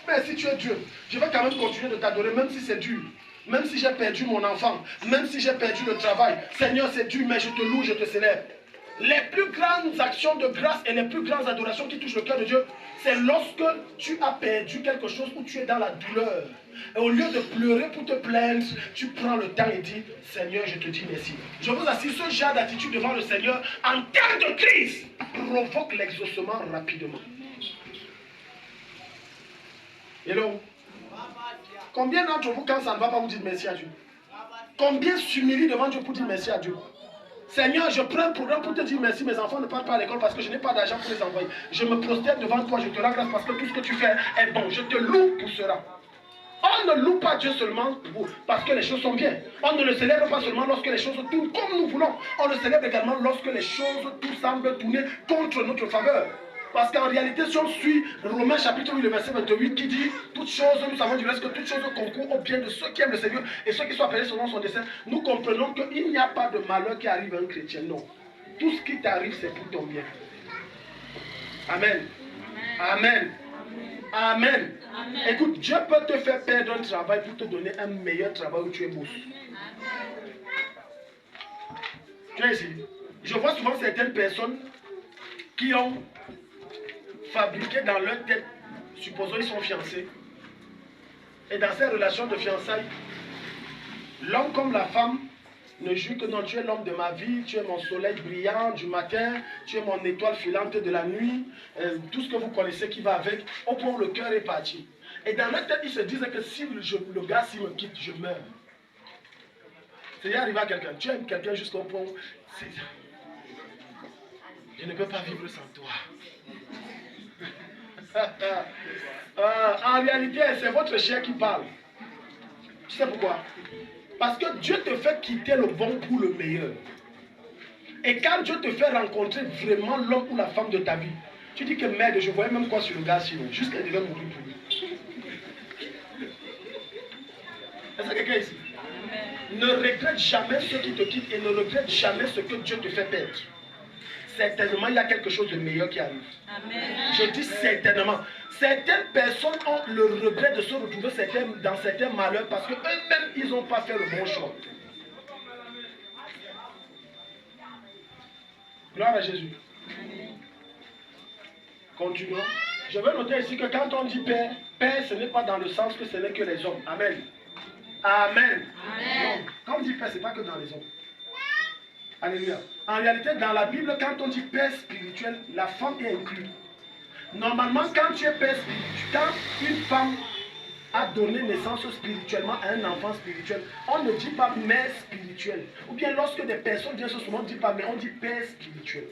Merci, tu es Dieu. Je vais quand même continuer de t'adorer, même si c'est dur. Même si j'ai perdu mon enfant, même si j'ai perdu le travail. Seigneur, c'est dur, mais je te loue, je te célèbre. Les plus grandes actions de grâce et les plus grandes adorations qui touchent le cœur de Dieu, c'est lorsque tu as perdu quelque chose où tu es dans la douleur. Et au lieu de pleurer pour te plaindre, tu prends le temps et dis, Seigneur, je te dis merci. Je vous assure, ce genre d'attitude devant le Seigneur, en temps de crise, provoque l'exaucement rapidement. Hello. Combien d'entre vous, quand ça ne va pas, vous dites merci à Dieu? Combien s'humilient devant Dieu pour dire merci à Dieu? Seigneur, je prends un programme pour te dire merci. Mes enfants ne partent pas à l'école parce que je n'ai pas d'argent pour les envoyer. Je me prosterne devant toi, je te rends grâce parce que tout ce que tu fais est bon. Je te loue pour cela. On ne loue pas Dieu seulement parce que les choses sont bien. On ne le célèbre pas seulement lorsque les choses tournent comme nous voulons. On le célèbre également lorsque les choses tout semblent tourner contre notre faveur. Parce qu'en réalité, si on suit Romains chapitre 8, le verset 28 qui dit toutes choses, nous savons du reste que toutes choses concourent au bien de ceux qui aiment le Seigneur et ceux qui sont appelés selon son dessein, nous comprenons qu'il n'y a pas de malheur qui arrive à un chrétien. Non. Tout ce qui t'arrive, c'est pour ton bien. Amen. Amen. Amen. Amen. Écoute, Dieu peut te faire perdre un travail pour te donner un meilleur travail où tu es beau. Tu es ici. Je vois souvent certaines personnes qui ont fabriqué dans leur tête, supposons ils sont fiancés, et dans ces relations de fiançailles, l'homme comme la femme ne juge que non, tu es l'homme de ma vie, tu es mon soleil brillant du matin, tu es mon étoile filante de la nuit, tout ce que vous connaissez qui va avec, au point où le cœur est parti. Et dans leur tête, ils se disent que si le gars s'il me quitte, je meurs. C'est arrivé à quelqu'un, tu aimes quelqu'un jusqu'au point où je ne peux pas vivre sans toi. En réalité, c'est votre chien qui parle. Tu sais pourquoi? Parce que Dieu te fait quitter le bon pour le meilleur. Et quand Dieu te fait rencontrer vraiment l'homme ou la femme de ta vie, tu dis que merde, je voyais même quoi sur le gars sinon, juste qu'elle devait mourir pour lui. Est-ce que quelqu'un ici? Ne regrette jamais ceux qui te quittent et ne regrette jamais ce que Dieu te fait perdre. Certainement, il y a quelque chose de meilleur qui arrive. Amen. Je dis certainement. Certaines personnes ont le regret de se retrouver dans certains malheurs parce qu'eux-mêmes, ils n'ont pas fait le bon choix. Gloire à Jésus. Continuons. Je veux noter ici que quand on dit père, père, ce n'est pas dans le sens que ce n'est que les hommes. Amen. Amen. Amen. Non, quand on dit père, ce n'est pas que dans les hommes. Alléluia. En réalité, dans la Bible, quand on dit père spirituel, la femme est inclue. Normalement, quand tu es père spirituel, quand une femme a donné naissance spirituellement à un enfant spirituel, on ne dit pas mère spirituelle. Ou bien lorsque des personnes viennent souvent, on ne dit pas mère, on dit père spirituel.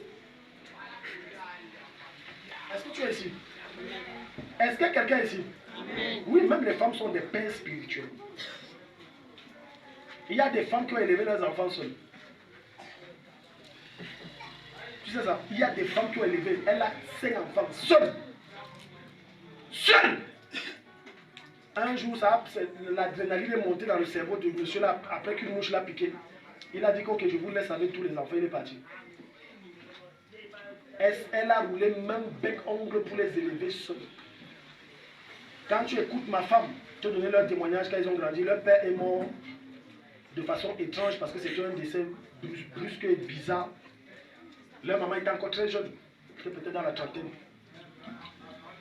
Est-ce que tu es ici? Est-ce que quelqu'un est ici? Oui, même les femmes sont des pères spirituels. Il y a des femmes qui ont élevé leurs enfants seuls. Tu sais ça? Il y a des femmes qui ont élevé, elle a 5 enfants seuls. Seuls! Un jour, l'adrénaline est montée dans le cerveau de monsieur là, après qu'une mouche l'a piqué. Il a dit que je vous laisse avec tous les enfants, il est parti. Elle a roulé même bec-ongle pour les élever seuls. Quand tu écoutes ma femme te donner leur témoignage quand ils ont grandi, leur père est mort de façon étrange parce que c'était un décès brusque et bizarre. Leur maman était encore très jeune, peut-être dans la trentaine.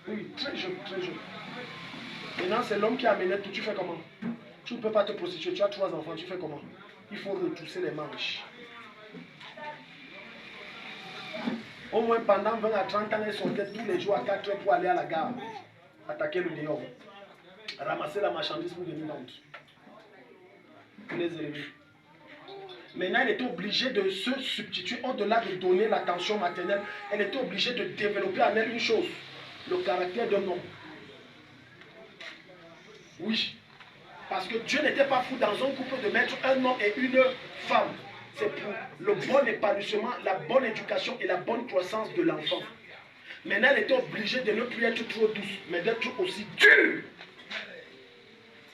Oui, très jeune, très jeune. Maintenant, c'est l'homme qui amenait tout. Tu fais comment? Tu ne peux pas te prostituer. Tu as 3 enfants. Tu fais comment? Il faut retrousser les manches. Au moins pendant 20 à 30 ans, ils sortaient tous les jours à 4 heures pour aller à la gare. Attaquer le dehors. Ramasser la marchandise pour venir vendre. Pour les élever. Maintenant, elle était obligée de se substituer au-delà de donner l'attention maternelle. Elle était obligée de développer en elle une chose. Le caractère d'un homme. Oui. Parce que Dieu n'était pas fou dans un couple de mettre un homme et une femme. C'est pour le bon épanouissement, la bonne éducation et la bonne croissance de l'enfant. Maintenant, elle était obligée de ne plus être trop douce, mais d'être aussi dure.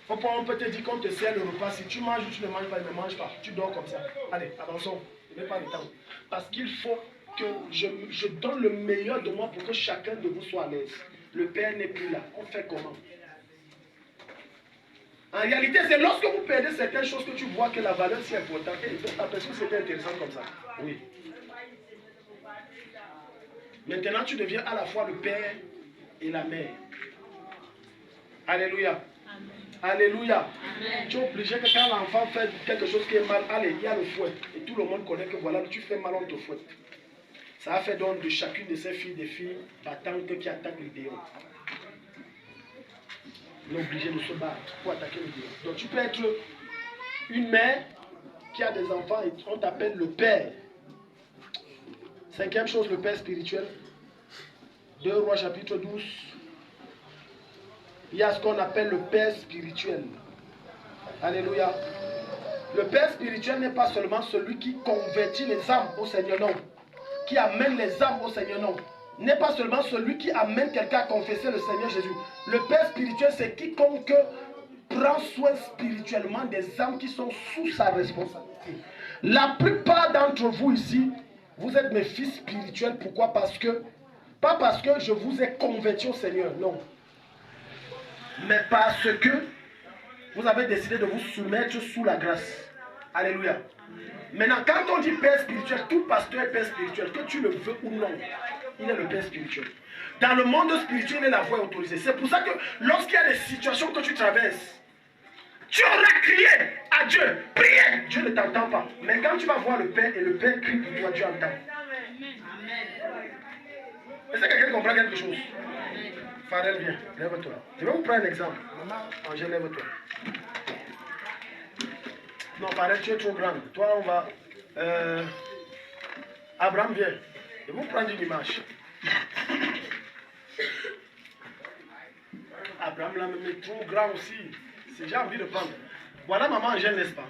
On peut te dire qu'on te sert le repas. Si tu manges ou tu ne manges pas, ne mange pas. Tu dors comme ça. Allez, avançons. Je n'ai pas le temps. Parce qu'il faut que je donne le meilleur de moi pour que chacun de vous soit à l'aise. Le Père n'est plus là. On fait comment? En réalité, c'est lorsque vous perdez certaines choses que tu vois que la valeur c'est importante. Et tu as l'impression que c'était intéressant comme ça. Oui. Maintenant, tu deviens à la fois le père et la mère. Alléluia. Amen. Alléluia. Amen. Tu es obligé que quand l'enfant fait quelque chose qui est mal, allez, il y a le fouet. Et tout le monde connaît que voilà, tu fais mal, on te fouette. Ça a fait donc de chacune de ces filles des filles battantes qui attaquent le déon. On est obligé de se battre pour attaquer le déon. Donc tu peux être une mère qui a des enfants et on t'appelle le père. 5e chose, le père spirituel. 2 Rois chapitre 12. Il y a ce qu'on appelle le père spirituel. Alléluia. Le père spirituel n'est pas seulement celui qui convertit les âmes au Seigneur, non. Qui amène les âmes au Seigneur, non. N'est pas seulement celui qui amène quelqu'un à confesser le Seigneur Jésus. Le père spirituel, c'est quiconque prend soin spirituellement des âmes qui sont sous sa responsabilité. La plupart d'entre vous ici, vous êtes mes fils spirituels. Pourquoi? Parce que, pas parce que je vous ai converti au Seigneur, non. Mais parce que vous avez décidé de vous soumettre sous la grâce. Alléluia. Maintenant, quand on dit père spirituel, tout pasteur est père spirituel, que tu le veux ou non, il est le père spirituel. Dans le monde spirituel, la voix est autorisée. C'est pour ça que lorsqu'il y a des situations que tu traverses, tu auras crié à Dieu, priez, Dieu ne t'entend pas. Mais quand tu vas voir le Père et le Père crie pour toi, Dieu entend. Est-ce que quelqu'un comprend quelque chose? Fadel, viens, lève-toi. Je vais vous prendre un exemple. Maman, Angèle, lève-toi. Non, Fadel, tu es trop grande. Toi, on va... Abraham, viens. Je vais vous prendre une image. Abraham, là, même est trop grand aussi. J'ai envie de prendre. Voilà maman Angèle, n'est-ce pas?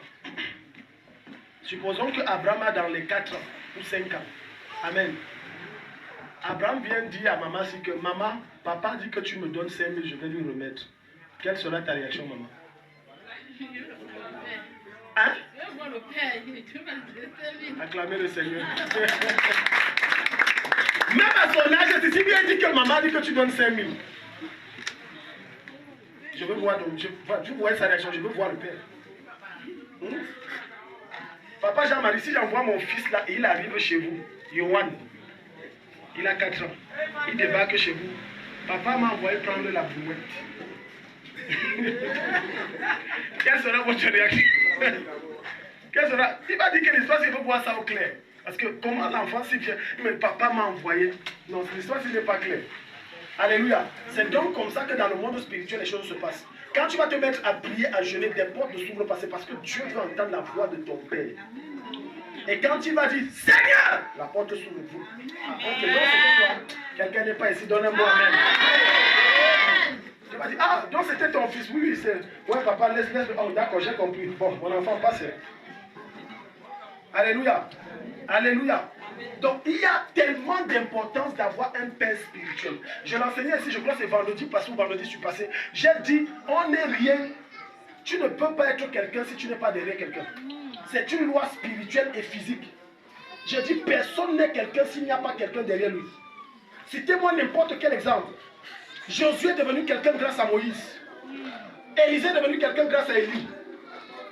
Supposons que Abraham a dans les 4 ans ou 5 ans. Amen. Abraham vient dire à maman si que maman, papa dit que tu me donnes 5 000, je vais lui remettre. Quelle sera ta réaction, maman? Hein? Acclamez le Seigneur. Même à son âge, c'est si bien dit que maman dit que tu donnes 5 000. Je veux voir, donc, je vois sa réaction, je veux voir le Père. Papa Jean-Marie, si j'envoie mon fils là, et il arrive chez vous, Yohan, il a 4 ans, il débarque chez vous, Papa m'a envoyé prendre la brouette. Quelle sera votre réaction? Quelle sera? Il va dire que l'histoire, il faut voir ça au clair. Parce que comment l'enfant s'y vient? Mais papa m'a envoyé. Non, l'histoire, ce n'est pas clair. Alléluia. C'est donc comme ça que dans le monde spirituel, les choses se passent. Quand tu vas te mettre à prier, à jeûner, des portes ne s'ouvrent pas. C'est parce que Dieu veut entendre la voix de ton Père. Et quand tu vas dire Seigneur, la porte s'ouvre. Ok, donc c'est toi. Quelqu'un n'est pas ici, donne-moi un amen. Tu vas dire, ah, donc c'était ton fils. Oui, c'est. Ouais, papa, laisse. Oh, d'accord, j'ai compris. Bon, mon enfant, passe. Alléluia. Alléluia. Donc, il y a tellement d'importance d'avoir un père spirituel. Je l'enseignais ici, je crois que c'est vendredi passé ou vendredi je suis passé. J'ai dit, on n'est rien. Tu ne peux pas être quelqu'un si tu n'es pas derrière quelqu'un. C'est une loi spirituelle et physique. Je dis, personne n'est quelqu'un s'il n'y a pas quelqu'un derrière lui. Citez-moi n'importe quel exemple. Josué est devenu quelqu'un grâce à Moïse. Élisée est devenu quelqu'un grâce à Élie.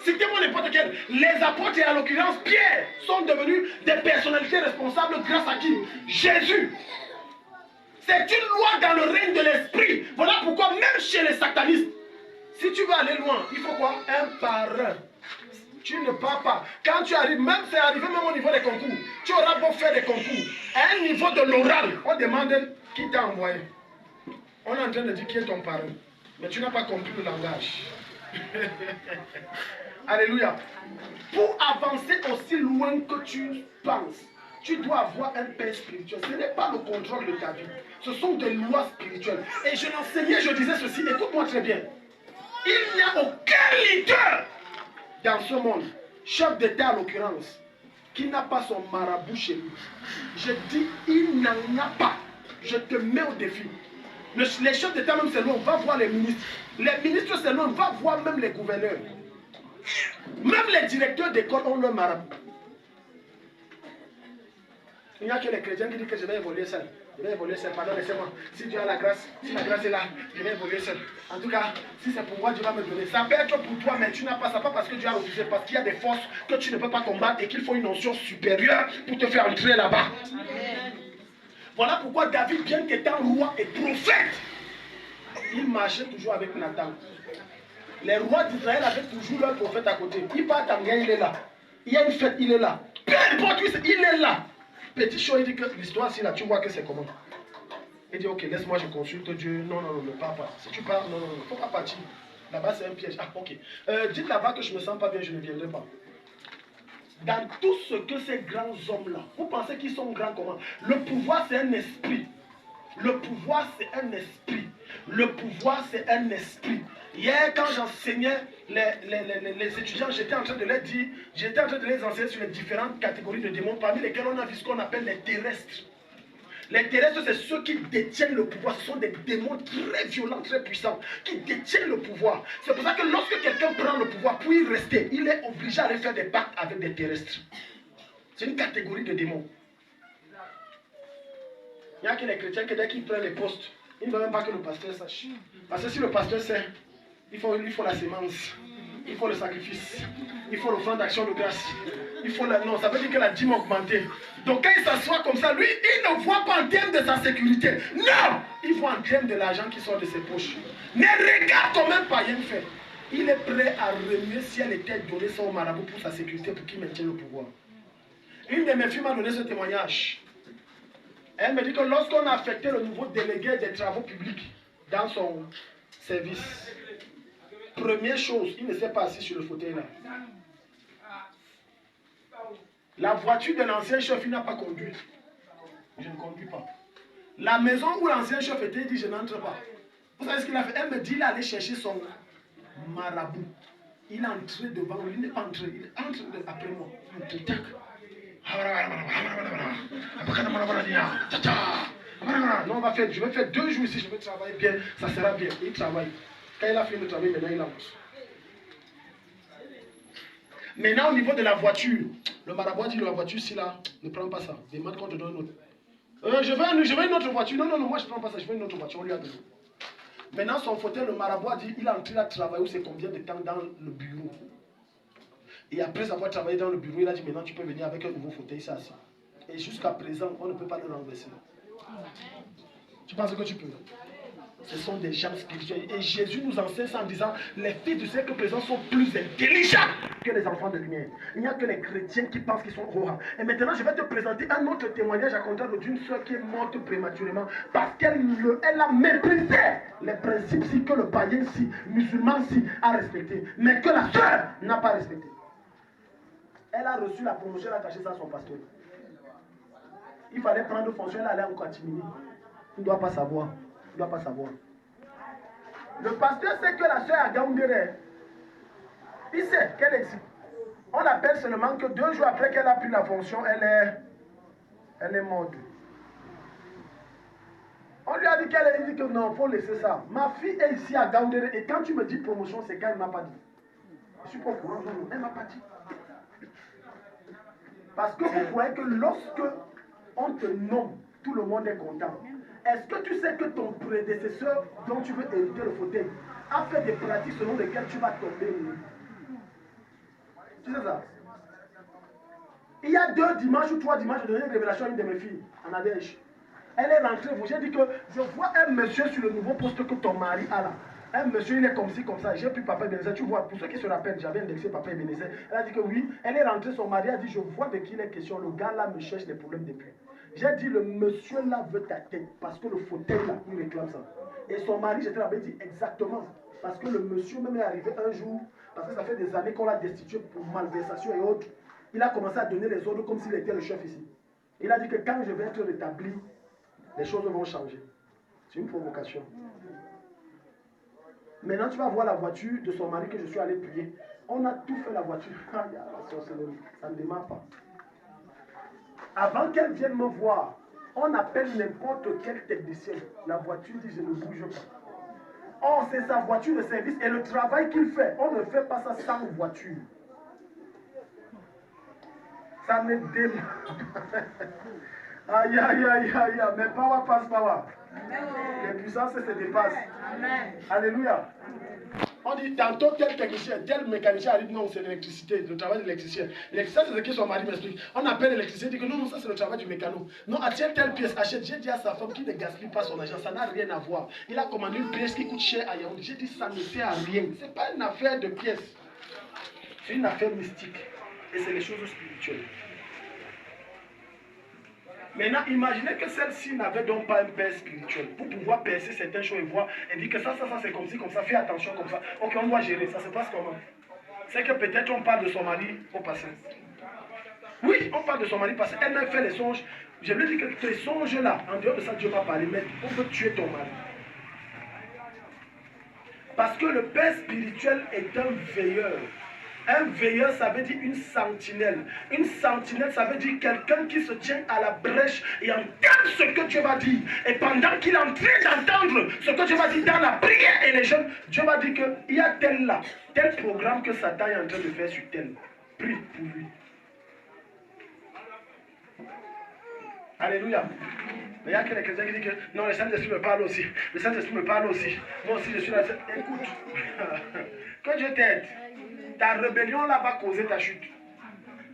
Citez-moi n'importe quel. Les apôtres et en l'occurrence Pierre sont devenus des personnalités responsables grâce à qui? Jésus. C'est une loi dans le règne de l'esprit. Voilà pourquoi même chez les satanistes, si tu veux aller loin, il faut quoi? Un par un. Tu ne pars pas. Quand tu arrives, même c'est arrivé même au niveau des concours, tu auras beau faire des concours. À un niveau de l'oral, on demande qui t'a envoyé. On est en train de dire qui est ton parent. Mais tu n'as pas compris le langage. Alléluia. Pour avancer aussi loin que tu penses, tu dois avoir un père spirituel. Ce n'est pas le contrôle de ta vie. Ce sont des lois spirituelles. Et je l'enseignais, je disais ceci. Écoute-moi très bien. Il n'y a aucun leader dans ce monde, chef d'État en l'occurrence, qui n'a pas son marabout chez lui. Je dis, il n'en a pas. Je te mets au défi. Les chefs d'État même c'est loin, on va voir les ministres. Les ministres c'est loin, on va voir même les gouverneurs. Même les directeurs d'école ont leur marabout. Il n'y a que les chrétiens qui disent que je vais évoluer seul. Je vais évoluer seul, pardon, laissez-moi. Si Dieu a la grâce, si la grâce est là, je vais évoluer seul. En tout cas, si c'est pour moi, Dieu va me donner. Ça peut être pour toi, mais tu n'as pas ça, pas parce que Dieu a refusé, parce qu'il y a des forces que tu ne peux pas combattre et qu'il faut une notion supérieure pour te faire entrer là-bas. Voilà pourquoi David, bien qu'étant roi et prophète, il marchait toujours avec Nathan. Les rois d'Israël avaient toujours leur prophète à côté. Il part en guerre, il est là. Il y a une fête, il est là. Peu importe où il est là. Petit show, il dit que l'histoire, si là, tu vois que c'est comment. Il dit, ok, laisse-moi, je consulte Dieu. Non, non, non, ne pars pas. Si tu pars, non, non, non, il ne faut pas partir. Là-bas, c'est un piège. Ah, ok. Dites là-bas que je ne me sens pas bien, je ne viendrai pas. Dans tout ce que ces grands hommes-là, vous pensez qu'ils sont grands comment? Le pouvoir, c'est un esprit. Le pouvoir, c'est un esprit. Le pouvoir, c'est un esprit. Hier, quand j'enseignais les étudiants, j'étais en train de les enseigner sur les différentes catégories de démons, parmi lesquels on a vu ce qu'on appelle les terrestres. Les terrestres, c'est ceux qui détiennent le pouvoir. Ce sont des démons très violents, très puissants, qui détiennent le pouvoir. C'est pour ça que lorsque quelqu'un prend le pouvoir, pour y rester, il est obligé à aller faire des pactes avec des terrestres. C'est une catégorie de démons. Il n'y a que les chrétiens que dès qu'ils prennent les postes, ils ne veulent même pas que le pasteur sache. Parce que si le pasteur sait, il faut la sémence, il faut le sacrifice, il faut l'offrande d'action de grâce, il faut la... Non, ça veut dire que la dîme a augmenté. Donc quand il s'assoit comme ça, lui, il ne voit pas en termes de sa sécurité. Non, il voit en termes de l'argent qui sort de ses poches. Ne regarde quand même pas rien faire. Il est prêt à remuer si elle était donnée son marabout pour sa sécurité, pour qu'il maintienne le pouvoir. Une de mes filles m'a donné ce témoignage. Elle me dit que lorsqu'on a affecté le nouveau délégué des travaux publics dans son service, première chose, il ne s'est pas assis sur le fauteuil là. La voiture de l'ancien chef, il n'a pas conduit. Je ne conduis pas. La maison où l'ancien chef était, il dit je n'entre pas. Vous savez ce qu'il a fait? Elle me dit il est allé chercher son marabout. Il est entré devant lui, il n'est pas entré, il est entré après moi. Non, je vais faire 2 jours ici, je vais travailler bien, ça sera bien. Il travaille. Quand il a fini de travailler, maintenant il entre. Maintenant, au niveau de la voiture, le marabout dit de la voiture, si là, ne prends pas ça. Demande qu'on te donne une autre. Je veux une autre voiture. Non, moi je ne prends pas ça, je veux une autre voiture. On lui a donné. Maintenant, son fauteuil, le marabout a dit, il est entré à travailler, c'est combien de temps dans le bureau. Et après avoir travaillé dans le bureau, il a dit, maintenant tu peux venir avec un nouveau fauteuil, ça. Et jusqu'à présent, on ne peut pas le renverser. Tu penses que tu peux? Ce sont des gens spirituels. Et Jésus nous enseigne ça en disant, les fils du siècle présent sont plus intelligents que les enfants de lumière. Il n'y a que les chrétiens qui pensent qu'ils sont rois. Et maintenant, je vais te présenter un autre témoignage à contraire d'une soeur qui est morte prématurément parce qu'elle a méprisé les principes si que le païen si, musulman si a respecté, mais que la soeur n'a pas respecté. Elle a reçu la promotion, elle a caché ça à son pasteur. Il fallait prendre fonction, elle allait en catimini. Il ne doit pas savoir. Il ne doit pas savoir. Le pasteur sait que la soeur a Gaoundéré. Il sait qu'elle existe. On appelle seulement que 2 jours après qu'elle a pris la fonction, elle est morte. On lui a dit qu'elle a dit que non, il faut laisser ça. Ma fille est ici à Gaoundéré et quand tu me dis promotion, c'est qu'elle ne m'a pas dit. Je suis pas au courant, non, elle ne m'a pas dit. Parce que vous voyez que lorsque on te nomme, tout le monde est content. Est-ce que tu sais que ton prédécesseur dont tu veux éviter le fauteuil a fait des pratiques selon lesquelles tu vas tomber? Tu sais ça? Il y a 2 dimanches ou 3 dimanches, je donnais une révélation à une de mes filles, en Adèche. Elle est rentrée, j'ai dit que je vois un monsieur sur le nouveau poste que ton mari a là. Un monsieur, il est comme ci, comme ça. J'ai pris Papa Ebenezer. Tu vois, pour ceux qui se rappellent, j'avais indexé Papa Ebenezer. Elle a dit que oui. Elle est rentrée, son mari a dit, je vois de qui il est question. Le gars là me cherche des problèmes depuis. J'ai dit, le monsieur là veut ta tête. Parce que le fauteuil là, il réclame ça. Et son mari, j'étais là-bas, il dit exactement. Parce que le monsieur même est arrivé un jour, parce que ça fait des années qu'on l'a destitué pour malversation et autres. Il a commencé à donner les ordres comme s'il était le chef ici. Il a dit que quand je vais être rétabli, les choses vont changer. C'est une provocation. Maintenant, tu vas voir la voiture de son mari que je suis allé prier. On a tout fait la voiture. Ça ne démarre pas. Avant qu'elle vienne me voir, on appelle n'importe quel technicien. La voiture dit je ne bouge pas. Or, c'est sa voiture de service et le travail qu'il fait, on ne fait pas ça sans voiture. Ça ne démarre pas. Aïe, aïe, aïe, aïe, mais power passe power. Les puissances se dépassent. Alléluia. On dit tantôt tel technicien, tel mécanicien arrive, non, c'est l'électricité, le travail de l'électricien. L'électricien, c'est ce que son mari m'explique. On appelle l'électricien, dit que non, non, ça c'est le travail du mécano. Non, achète telle pièce, achète. J'ai dit à sa femme qui ne gaspille pas son argent, ça n'a rien à voir. Il a commandé une pièce qui coûte cher à Yaoundé. J'ai dit, ça ne sert à rien. Ce n'est pas une affaire de pièce. C'est une affaire mystique. Et c'est les choses spirituelles. Maintenant, imaginez que celle-ci n'avait donc pas un père spirituel pour pouvoir percer certaines choses et voir et dire que ça c'est comme ci, comme ça, fais attention comme ça. Ok, on doit gérer, ça se passe comment? C'est que peut-être on parle de son mari au passé. Oui, on parle de son mari passé. Elle m'a fait les songes. Je lui ai dit que tes songes-là, en dehors de ça, Dieu m'a parlé, mais on veut tuer ton mari. Parce que le père spirituel est un veilleur. Un veilleur, ça veut dire une sentinelle. Une sentinelle, ça veut dire quelqu'un qui se tient à la brèche et entend ce que Dieu va dire. Et pendant qu'il est en train d'entendre ce que Dieu va dire dans la prière et les jeunes, Dieu va dire qu'il y a tel là, tel programme que Satan est en train de faire sur tel. Prie pour lui. Alléluia. Mais il y a que les chrétiens qui disent que non, le Saint-Esprit me parle aussi. Le Saint-Esprit me parle aussi. Moi aussi, je suis là. Écoute, que Dieu t'aide. Ta rébellion là va causer ta chute.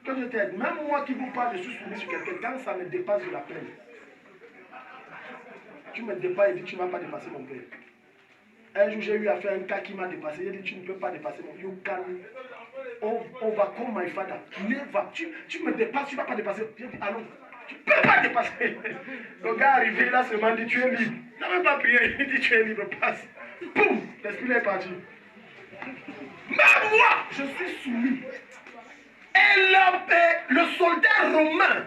Que Dieu t'aide. Même moi qui vous parle, je suis soumis sur quelqu'un. Quand ça me dépasse, je l'appelle. Tu me dépasses et dis tu ne vas pas dépasser mon père. Un jour, j'ai eu à faire un cas qui m'a dépassé. Il dit tu ne peux pas dépasser mon père. You can overcome my father. Tu me dépasses, tu ne vas pas dépasser. J'ai dit allons. Tu ne peux pas dépasser. Le gars arrivé là seulement dit tu es libre. Il n'a même pas prié. Il dit tu es libre, passe. Boum, l'esprit est parti. Mais moi, je suis soumis. Et le soldat romain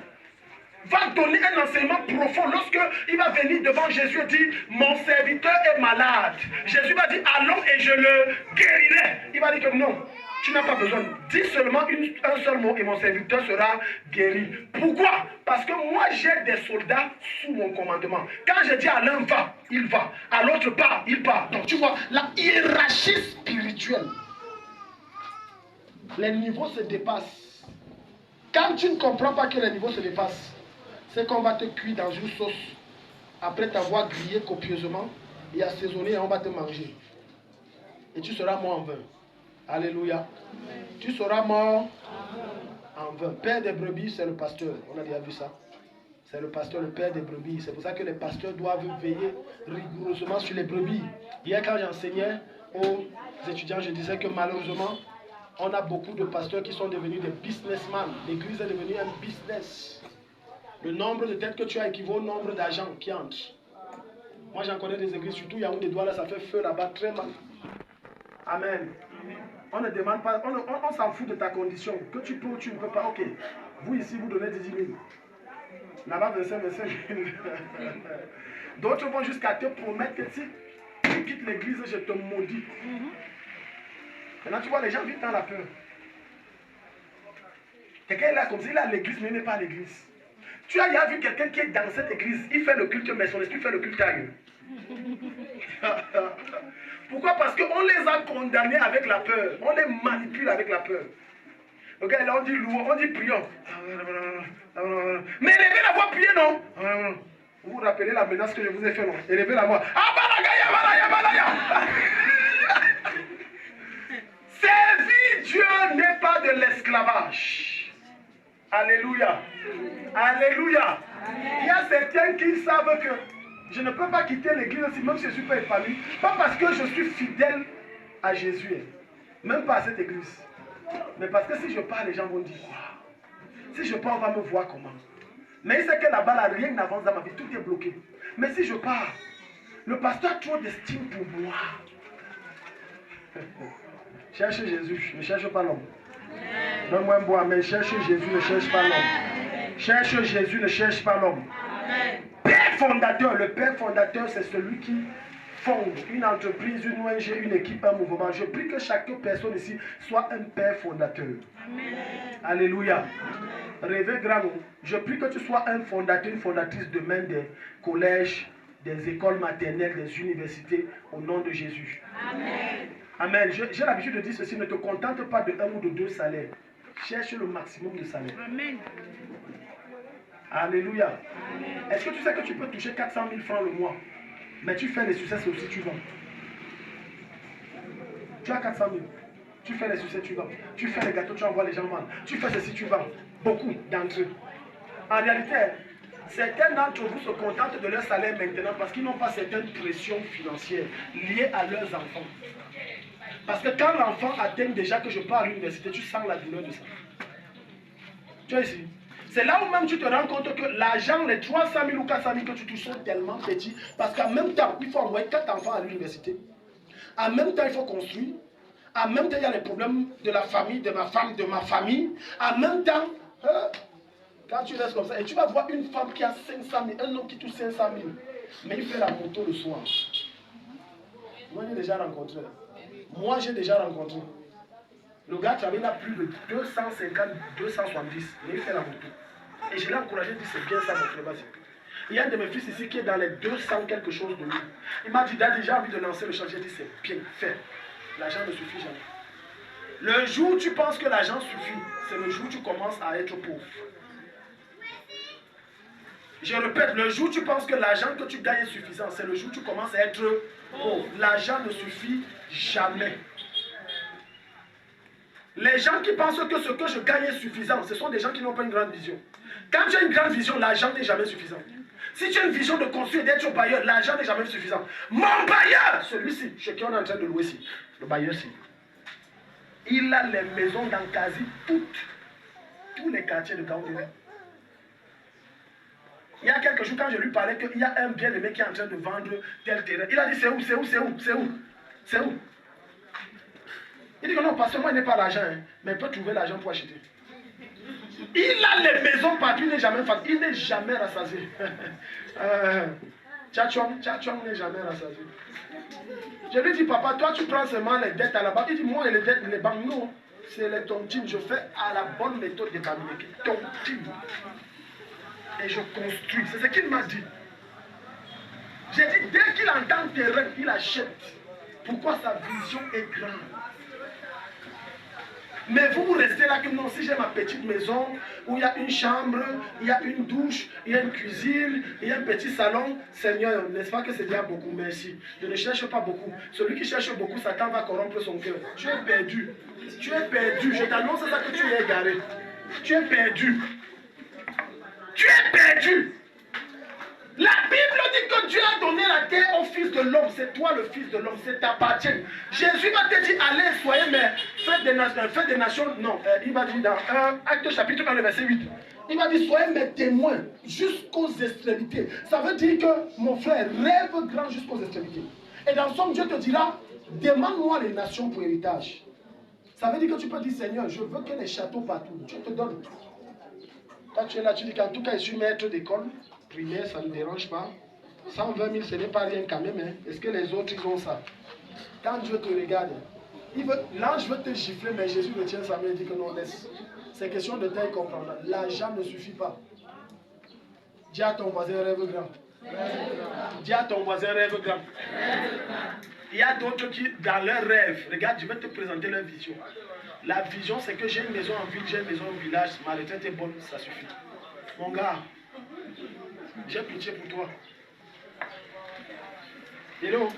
va donner un enseignement profond lorsque il va venir devant Jésus et dire mon serviteur est malade. Jésus va dire allons et je le guérirai. Il va dire que non, tu n'as pas besoin. Dis seulement un seul mot et mon serviteur sera guéri. Pourquoi? Parce que moi j'ai des soldats sous mon commandement. Quand je dis à l'un va, il va. À l'autre part, il part. Donc tu vois, la hiérarchie spirituelle. Les niveaux se dépassent. Quand tu ne comprends pas que les niveaux se dépassent, c'est qu'on va te cuire dans une sauce après t'avoir grillé copieusement et assaisonné et on va te manger. Et tu seras mort en vain. Alléluia. Amen. Tu seras mort en vain. Père des brebis, c'est le pasteur. On a déjà vu ça. C'est le pasteur, le père des brebis. C'est pour ça que les pasteurs doivent veiller rigoureusement sur les brebis. Hier, quand j'enseignais aux étudiants, je disais que malheureusement, on a beaucoup de pasteurs qui sont devenus des businessmen. L'église est devenue un business. Le nombre de têtes que tu as équivaut au nombre d'agents qui entrent. Moi, j'en connais des églises, surtout Yaoundé Douala, ça fait feu là-bas, très mal. Amen. On ne demande pas, on s'en fout de ta condition. Que tu peux ou tu ne peux pas, ok. Vous ici, vous donnez 10 000. Là-bas, 25 000. D'autres vont jusqu'à te promettre que si tu quittes l'église, je te maudis. Maintenant, tu vois, les gens vivent dans la peur. Quelqu'un est là comme ça, il est à l'église, mais il n'est pas à l'église. Tu as vu quelqu'un qui est dans cette église, il fait le culte, mais son esprit fait le culte ailleurs. Pourquoi? Parce qu'on les a condamnés avec la peur. On les manipule avec la peur. Ok, là on dit louons, on dit prions. Mais élevez la voix, priez, non? Vous vous rappelez la menace que je vous ai fait, non? Élevez la voix. Servir Dieu n'est pas de l'esclavage. Alléluia. Alléluia. Il y a certains qui savent que je ne peux pas quitter l'église même si je ne suis pas épanoui. Pas parce que je suis fidèle à Jésus. Même pas à cette église. Mais parce que si je pars, les gens vont dire wow. Si je pars, on va me voir comment. Mais il sait que là-bas, là, rien n'avance dans ma vie. Tout est bloqué. Mais si je pars, le pasteur a trop d'estime pour moi. Cherche Jésus, ne cherche pas l'homme. Donne-moi un bois, mais cherche Jésus, ne cherche pas l'homme. Cherche Jésus, ne cherche pas l'homme. Père fondateur, le père fondateur, c'est celui qui fonde une entreprise, une ONG, une équipe, un mouvement. Je prie que chaque personne ici soit un père fondateur. Amen. Alléluia. Rêvez grand. Je prie que tu sois un fondateur, une fondatrice demain des collèges, des écoles maternelles, des universités, au nom de Jésus. Amen. Amen. J'ai l'habitude de dire ceci, ne te contente pas de un ou de deux salaires. Cherche le maximum de salaire. Amen. Alléluia. Est-ce que tu sais que tu peux toucher 400 000 francs le mois, mais tu fais les succès aussi, tu vends. Tu as 400 000. Tu fais les succès, tu vends. Tu fais les gâteaux, tu envoies les gens vendre. Tu fais ceci, tu vends. Beaucoup d'entre eux. En réalité, certains d'entre vous se contentent de leur salaire maintenant parce qu'ils n'ont pas certaines pressions financières liées à leurs enfants. Parce que quand l'enfant atteint déjà que je pars à l'université, tu sens la douleur de ça. Tu vois ici. C'est là où même tu te rends compte que l'argent, les 300 000 ou 400 000 que tu touches sont tellement petits. Parce qu'en même temps, il faut envoyer 4 enfants à l'université. En même temps, il faut construire. En même temps, il y a les problèmes de la famille, de ma femme, de ma famille. En même temps, quand tu restes comme ça, et tu vas voir une femme qui a 500 000, un homme qui touche 500 000. Mais il fait la moto le soir. Moi, j'ai déjà rencontré. Le gars travaille là plus de 250, 270. Mais il fait la moto. Et je l'ai encouragé, il dit c'est bien ça mon frère, vas-y. Il y a un de mes fils ici qui est dans les 200 quelque chose de lui. Il m'a dit, Daddy, j'ai envie de lancer le chantier. J'ai dit, c'est bien fait. L'argent ne suffit jamais. Le jour où tu penses que l'argent suffit, c'est le jour où tu commences à être pauvre. Je répète, le jour où tu penses que l'argent que tu gagnes est suffisant, c'est le jour où tu commences à être pauvre. L'argent ne suffit jamais. Les gens qui pensent que ce que je gagne est suffisant, ce sont des gens qui n'ont pas une grande vision. Quand tu as une grande vision, l'argent n'est jamais suffisant. Si tu as une vision de construire et d'être bailleur, l'argent n'est jamais suffisant. Mon bailleur, celui-ci, chez qui on est en train de louer ici, le bailleur-ci, il a les maisons dans quasi tous les quartiers de Gaoundé. Il y a quelques jours, quand je lui parlais qu'il y a un bien-aimé qui est en train de vendre tel terrain, il a dit c'est où? Il dit que non, parce que moi, il n'est pas l'argent, hein, mais il peut trouver l'argent pour acheter. Il a les maisons partout, il n'est jamais fatigué, il n'est jamais rassasié. Tchatchong n'est jamais rassasié. Je lui dis, papa, toi, tu prends seulement les dettes à la banque. Il dit, moi, les dettes, les banques, non. C'est les tontines. Je fais à la bonne méthode des banques. Tontines. Et je construis. C'est ce qu'il m'a dit. J'ai dit, dès qu'il entend terrain, il achète. Pourquoi sa vision est grande? Mais vous restez là que non, si j'ai ma petite maison où il y a une chambre, il y a une douche, il y a une cuisine, il y a un petit salon, Seigneur, n'est-ce pas que c'est déjà beaucoup? Merci. Je ne cherche pas beaucoup. Celui qui cherche beaucoup, Satan va corrompre son cœur. Tu es perdu. Tu es perdu. Je t'annonce ça que tu es égaré. Tu es perdu. Tu es perdu. La Bible dit que Dieu a donné la terre au Fils de l'homme. C'est toi le Fils de l'homme, c'est t'appartient. Jésus va te dire, allez, soyez mes faites des nations. Non, il va dire dans Acte chapitre 1, verset 8. Il va dire, soyez mes témoins jusqu'aux extrémités. Ça veut dire que, mon frère, rêve grand jusqu'aux extrémités. Et dans Somme, Dieu te dira, demande-moi les nations pour héritage. Ça veut dire que tu peux dire, Seigneur, je veux que les châteaux partout. Dieu te donne. Quand tu es là, tu dis qu'en tout cas, je suis maître d'école. Primaire, ça ne me dérange pas. 120 000, ce n'est pas rien quand même. Hein. Est-ce que les autres, ils ont ça? Quand Dieu te regarde, l'ange veut te gifler, mais Jésus retient sa main et dit que non, laisse. C'est question de taille comprendre. L'argent ne suffit pas. Dis à ton voisin, rêve grand. Dis à ton voisin, rêve grand. Il y a d'autres qui, dans leur rêve, regarde, je vais te présenter leur vision. La vision, c'est que j'ai une maison en ville, j'ai une maison au village, ma retraite est bonne, ça suffit. Mon gars, j'ai pitié pour toi. Hello?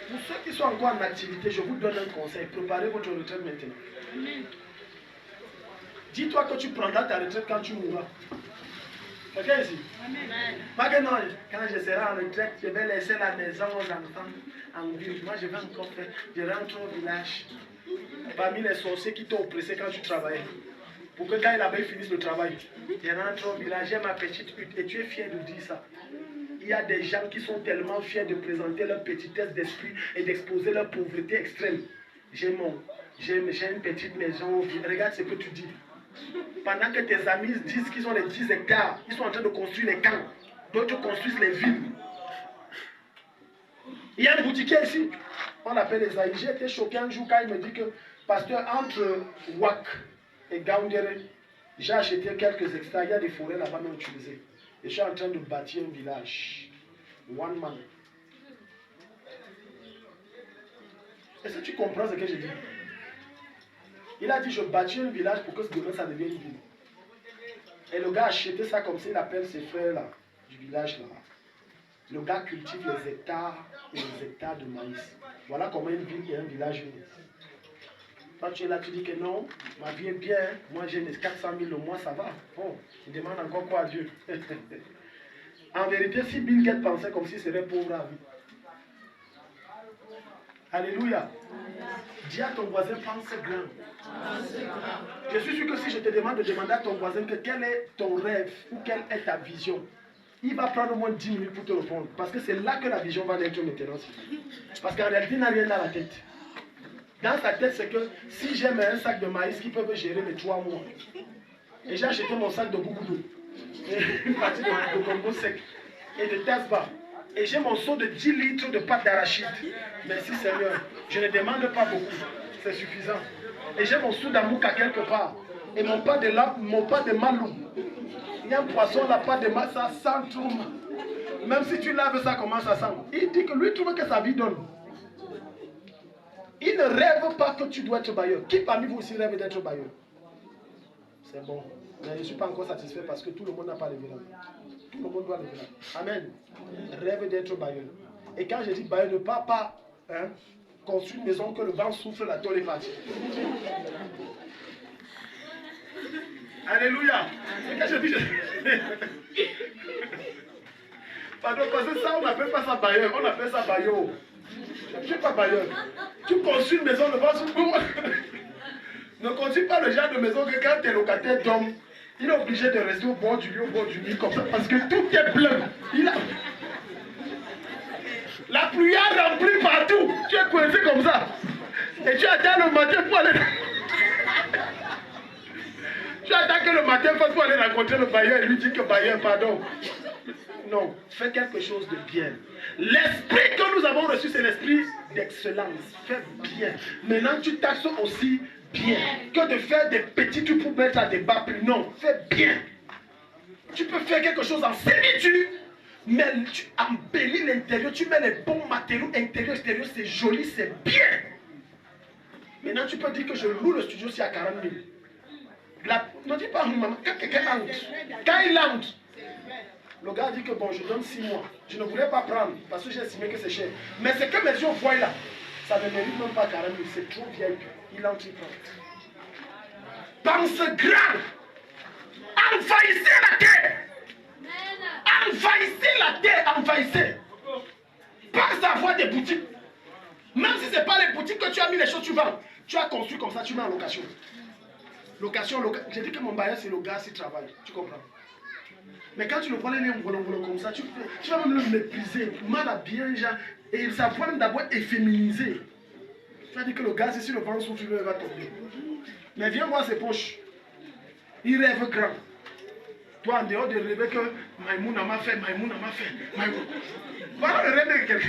Pour ceux qui sont encore en activité, je vous donne un conseil. Préparez votre retraite maintenant. Dis-toi que tu prendras ta retraite quand tu mourras. Quelqu'un ici? Pas que non, quand je serai en retraite, je vais laisser la maison aux enfants en ville. Moi, je vais encore faire. Je rentre au village. Parmi les sorciers qui t'ont oppressé quand tu travaillais. Pour que quand là-bas, ils finissent le travail. Je rentre au village, j'ai ma petite hutte. Et tu es fier de dire ça. Il y a des gens qui sont tellement fiers de présenter leur petitesse d'esprit et d'exposer leur pauvreté extrême. J'ai une petite maison. Regarde ce que tu dis. Pendant que tes amis disent qu'ils ont les 10 hectares, ils sont en train de construire les camps. D'autres construisent les villes. Il y a un boutiquier ici. On l'appelle Esaïe. J'ai été choqué un jour quand il me dit que, pasteur, entre Wak et Gaoundéré, j'ai acheté quelques hectares. Il y a des forêts là-bas non utilisées. Et je suis en train de bâtir un village. One man. Est-ce que tu comprends ce que je dis? Il a dit, je bâtis un village pour que demain ça devienne une ville. Et le gars a acheté ça comme ça, il appelle ses frères là, du village là. Le gars cultive les hectares et les hectares de maïs. Voilà comment une ville et un village vivent. Quand tu es là, tu dis que non, ma vie est bien, moi j'ai mes 400 000 le mois, ça va. Bon, il demande encore quoi à Dieu? En vérité, si Bill Gates pensait comme s'il serait pauvre à vie. Alléluia. Dis à ton voisin, pense grand. Je suis sûr que si je te demande de demander à ton voisin que quel est ton rêve ou quelle est ta vision, il va prendre au moins 10 minutes pour te répondre. Parce que c'est là que la vision va naître maintenant. Parce qu'en réalité, il n'a rien dans la tête. Dans sa tête, c'est que si j'aime un sac de maïs qui peut gérer les 3 mois, et j'ai acheté mon sac de gougoudou, une partie de Congo sec, et de Tasba, et j'ai mon seau de 10 litres de pâte d'arachide. Merci Seigneur, je ne demande pas beaucoup, c'est suffisant. Et j'ai mon seau d'amouka quelque part, et mon pas de malou. Il y a un poisson, la pâte de malou, ça sent trop. Même si tu laves ça, comment ça sent? Il dit que lui trouve que sa vie donne. Il ne rêve pas que tu dois être bailleur. Qui parmi vous aussi rêve d'être bailleur? C'est bon. Mais je ne suis pas encore satisfait parce que tout le monde n'a pas levé là. Tout le monde doit lever là. Amen. Rêve d'être bailleur. Et quand je dis bailleur, ne pas construire une maison que le vent souffle, la tôle est partie. Alléluia. Et quand je dis... Pardon, parce que ça, on n'appelle pas ça bailleur, on appelle ça bailleur. Je ne suis pas bailleur. Tu construis une maison, le vent souffle. Ne construis pas le genre de maison que quand tes locataires dorment, il est obligé de rester au bord du lit, comme ça, parce que tout est plein. La pluie a rempli partout. Tu es coincé comme ça. Et tu attends le matin pour aller... Tu attends que le matin fasse pour aller rencontrer le bailleur et lui dire que bailleur, pardon. Non, fais quelque chose de bien. L'esprit que nous avons reçu, c'est l'esprit d'excellence. Fais bien. Maintenant, tu taxes aussi bien. Que de faire des petits trucs pour mettre à des bas plus. Non, fais bien. Tu peux faire quelque chose en similitude, mais tu embellis l'intérieur, tu mets les bons matériaux intérieurs, extérieurs, c'est joli, c'est bien. Maintenant, tu peux dire que je loue le studio si à 40 000. Ne dis pas, maman, quand quelqu'un entre, quand il entre, le gars dit que bon, je donne 6 mois. Je ne voulais pas prendre parce que j'ai estimé que c'est cher. Mais ce que mes yeux voient là, ça ne mérite même pas 40 000. C'est trop vieille. Il entre, il prend. Pense grand. Envahissez la terre. Envahissez la terre, envahissez. Pense à avoir des boutiques. Même si ce n'est pas les boutiques que tu as mis les choses, tu vends. Tu as construit comme ça, tu mets en location. Location. J'ai dit que mon bailleur, c'est le gars qui travaille. Tu comprends? Mais quand tu le vois, les liens comme ça, tu vas même le mépriser, mal habillé, genre, et sa voix même d'abord efféminisée. Tu vas dire que le gars, si le vent souffle, il va tomber. Mais viens voir ses poches. Il rêve grand. Toi, en dehors de rêver que Maïmouna m'a fait, Maïmouna m'a fait, Maïmouna. Voilà le rêve de quelqu'un.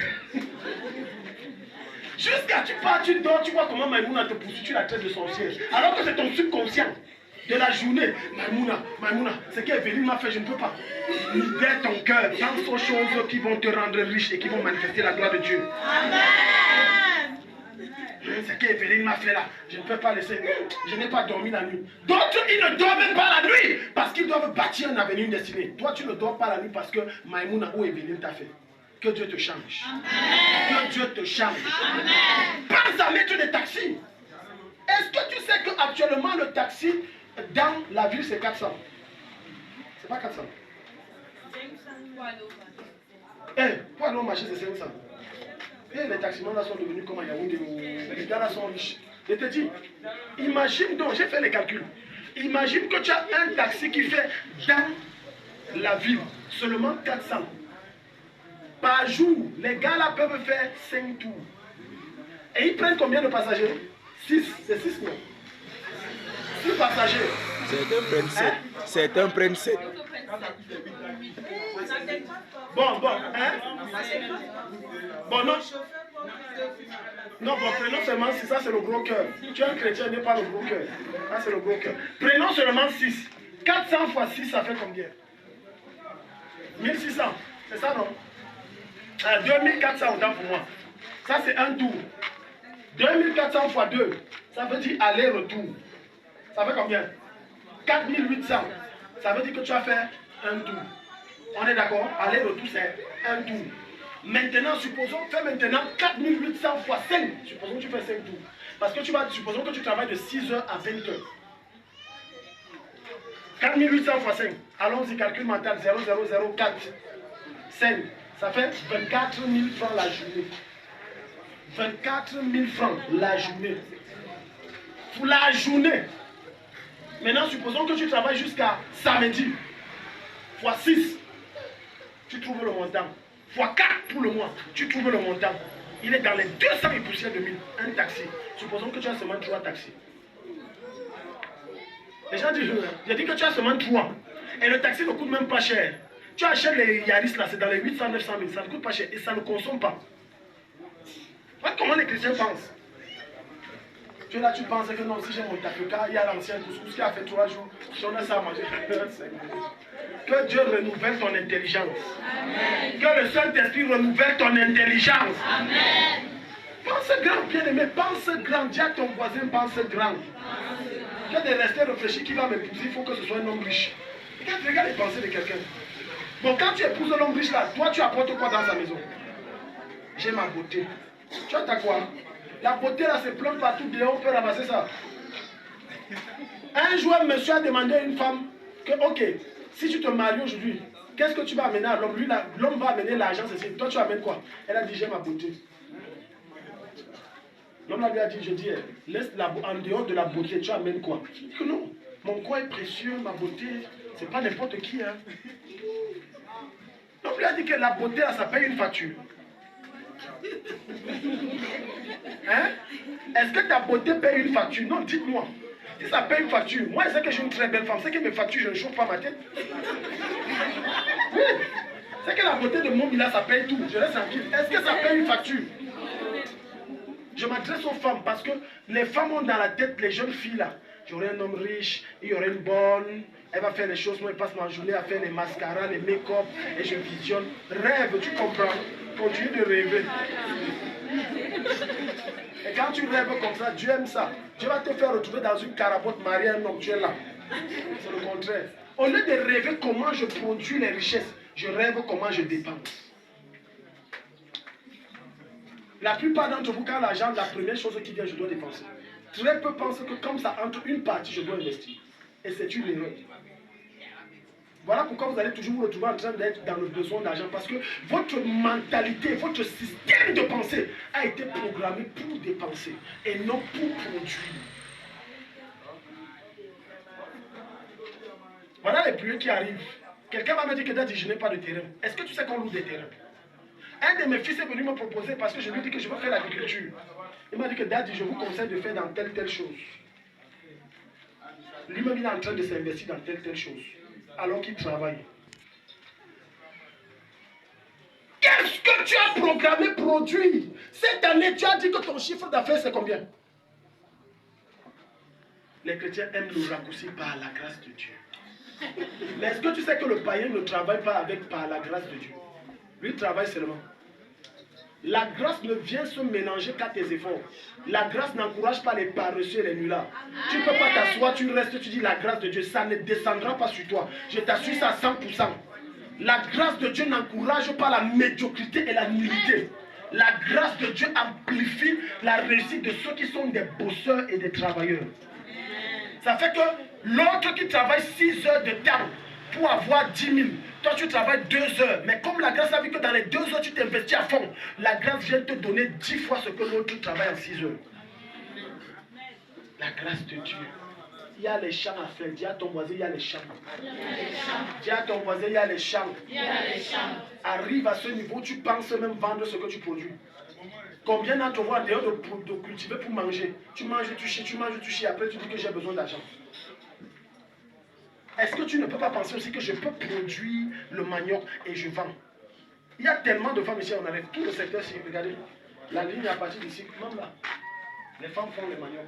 Jusqu'à tu pars, tu dors, tu vois comment Maïmouna te poursuit, tu la traites de sorcière. Alors que c'est ton subconscient de la journée. Maïmouna, ce qu'Evelyne m'a fait, je ne peux pas. Libère ton cœur, pense aux choses qui vont te rendre riche et qui vont manifester la gloire de Dieu. Amen. Ce qu'Evelyne m'a fait là, je ne peux pas laisser. Je n'ai pas dormi la nuit. D'autres, ils ne dorment pas la nuit parce qu'ils doivent bâtir un avenir, une destinée. Toi, tu ne dors pas la nuit parce que Maïmouna ou Evelyne t'a fait. Que Dieu te change. Amen. Que Dieu te change. Amen. Pense à mettre des taxis. Est-ce que tu sais qu'actuellement le taxi dans la ville c'est 400? C'est pas 400. Pour aller au marché c'est 500. Et les taximans là sont devenus comme à Yaoundé. Les gars là sont riches. Je te dis, imagine donc, j'ai fait les calculs. Imagine que tu as un taxi qui fait dans la ville seulement 400. Par jour, les gars là peuvent faire 5 tours. Et ils prennent combien de passagers? 6. C'est 6 non? 6 passagers. Certains prennent 7. Certains prennent 7. Bon, hein? Bon, non. Non, bon, prenons seulement 6, ça c'est le gros cœur. Tu es un chrétien, n'est pas le gros cœur. Ça c'est le gros cœur. Prenons seulement 6. 400 fois 6, ça fait combien? 1600. C'est ça, non? 2400 autant pour moi. Ça c'est un tour. 2400 fois 2, ça veut dire aller-retour. Ça fait combien? 4800. Ça veut dire que tu as fait un tour. On est d'accord? Aller-retour c'est un tour. Maintenant, fais maintenant 4800 fois 5. Supposons que tu fais 5 tours. Parce que supposons que tu travailles de 6h à 20h. 4800 fois 5. Allons-y, calcul mental 0004. 5. Ça fait 24 000 francs la journée. 24 000 francs la journée. Pour la journée. Maintenant, supposons que tu travailles jusqu'à samedi. Fois 6. Tu trouves le montant. Fois 4 pour le mois. Tu trouves le montant. Il est dans les 200 et poussières de 1000. Un taxi. Supposons que tu as seulement 3 taxis. Les gens disent, j'ai dit que tu as seulement 3. Et le taxi ne coûte même pas cher. Tu achètes les Yaris là, c'est dans les 800, 900 000. Ça ne coûte pas cher et ça ne consomme pas. Voilà comment les chrétiens pensent. Tu es là, tu penses que non, si j'ai mon tapuka, il y a l'ancien couscous qui a fait 3 jours. Si on a ça à manger. Que Dieu renouvelle ton intelligence. Amen. Que le Saint-Esprit renouvelle ton intelligence. Amen. Pense grand, bien-aimé, pense grand. Dis à ton voisin, pense grand. Que de rester réfléchi qui va m'épouser, il faut que ce soit un homme riche. Regarde les pensées de quelqu'un. Bon, quand tu épouses l'homme riche là, toi tu apportes quoi dans sa maison? J'ai ma beauté. Tu as quoi? La beauté là se plante partout dehors, on peut ramasser ça. Un jour, un monsieur a demandé à une femme que, ok, si tu te maries aujourd'hui, qu'est-ce que tu vas amener à l'homme? Lui, l'homme va amener l'argent, c'est toi tu amènes quoi? Elle a dit, j'ai ma beauté. L'homme lui a dit, je dis, laisse en dehors de la beauté, tu amènes quoi? Il dit que non, mon corps est précieux, ma beauté, c'est pas n'importe qui. Hein. L'homme lui a dit que la beauté, là, ça paye une facture. Hein? Est-ce que ta beauté paye une facture? Non, dites-moi. Si ça paye une facture, moi je sais que j'ai une très belle femme, c'est que mes factures, je ne chauffe pas ma tête. Oui. C'est que la beauté de mon village, ça paye tout. Je laisse tranquille. Est-ce que ça paye une facture? Je m'adresse aux femmes parce que les femmes ont dans la tête, les jeunes filles là. J'aurai un homme riche, il y aurait une bonne, elle va faire les choses, moi je passe ma journée à faire les mascaras, les make-up, et je visionne. Rêve, tu comprends? Continue de rêver. Et quand tu rêves comme ça, Dieu aime ça. Dieu va te faire retrouver dans une carabote mariée un homme, tu es là. C'est le contraire. Au lieu de rêver comment je produis les richesses, je rêve comment je dépense. La plupart d'entre vous, quand l'argent, la première chose qui vient, je dois dépenser. Très peu pensent que comme ça entre une partie, je dois investir. Et c'est une erreur. Voilà pourquoi vous allez toujours vous retrouver en train d'être dans le besoin d'argent. Parce que votre mentalité, votre système de pensée a été programmé pour dépenser et non pour produire. Voilà les pluies qui arrivent. Quelqu'un va me dire que Daddy, je n'ai pas de terrain. Est-ce que tu sais qu'on loue des terrains? Un de mes fils est venu me proposer parce que je lui ai dit que je veux faire l'agriculture. Il m'a dit que Daddy, je vous conseille de faire dans telle chose. Lui-même, il est en train de s'investir dans telle chose. Alors qu'il travaille. Qu'est-ce que tu as programmé produire? Cette année, tu as dit que ton chiffre d'affaires, c'est combien? Les chrétiens aiment le raccourci par la grâce de Dieu. Mais est-ce que tu sais que le païen ne travaille pas avec par la grâce de Dieu? Lui, il travaille seulement. La grâce ne vient se mélanger qu'à tes efforts. La grâce n'encourage pas les paresseux et les nullards. Tu ne peux pas t'asseoir, tu restes, tu dis la grâce de Dieu, ça ne descendra pas sur toi. Je t'assure ça à 100%. La grâce de Dieu n'encourage pas la médiocrité et la nullité. La grâce de Dieu amplifie la réussite de ceux qui sont des bosseurs et des travailleurs. Ça fait que l'autre qui travaille 6 heures de temps pour avoir 10 000, toi tu travailles 2 heures. Mais comme la grâce a vu que dans les 2 heures tu t'investis à fond, la grâce vient te donner 10 fois ce que l'autre travaille en 6 heures. La grâce de Dieu. Il y a les champs à faire. Dis à ton voisin, il y a les champs. Dis à ton voisin, il y a les champs. Arrive à ce niveau, tu penses même vendre ce que tu produis. Combien d'entre vous en dehors de cultiver pour manger? Tu manges, tu chies, après tu dis que j'ai besoin d'argent. Est-ce que tu ne peux pas penser aussi que je peux produire le manioc et je vends? Il y a tellement de femmes ici, on arrive, tout le secteur ici, regardez, la ligne à partir d'ici, même là, les femmes font le manioc.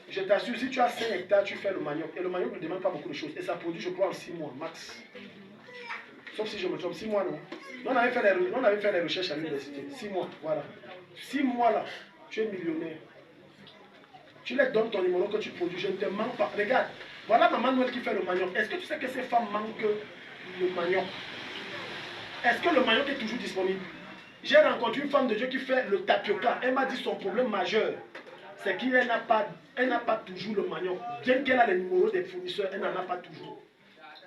Je t'assure, si tu as 5 hectares, tu fais le manioc. Et le manioc ne demande pas beaucoup de choses. Et ça produit, je crois, en 6 mois, max. Sauf si je me trompe, 6 mois, non. On avait fait les recherches à l'université. 6 mois, voilà. 6 mois là, tu es millionnaire. Tu leur donnes ton numéro que tu produis, je ne te manque pas. Regarde, voilà Maman Noël qui fait le manioc. Est-ce que tu sais que ces femmes manquent le manioc? Est-ce que le manioc est toujours disponible? J'ai rencontré une femme de Dieu qui fait le tapioca. Elle m'a dit son problème majeur, c'est qu'elle n'a pas toujours le manioc. Bien qu'elle a les numéros des fournisseurs, elle n'en a pas toujours.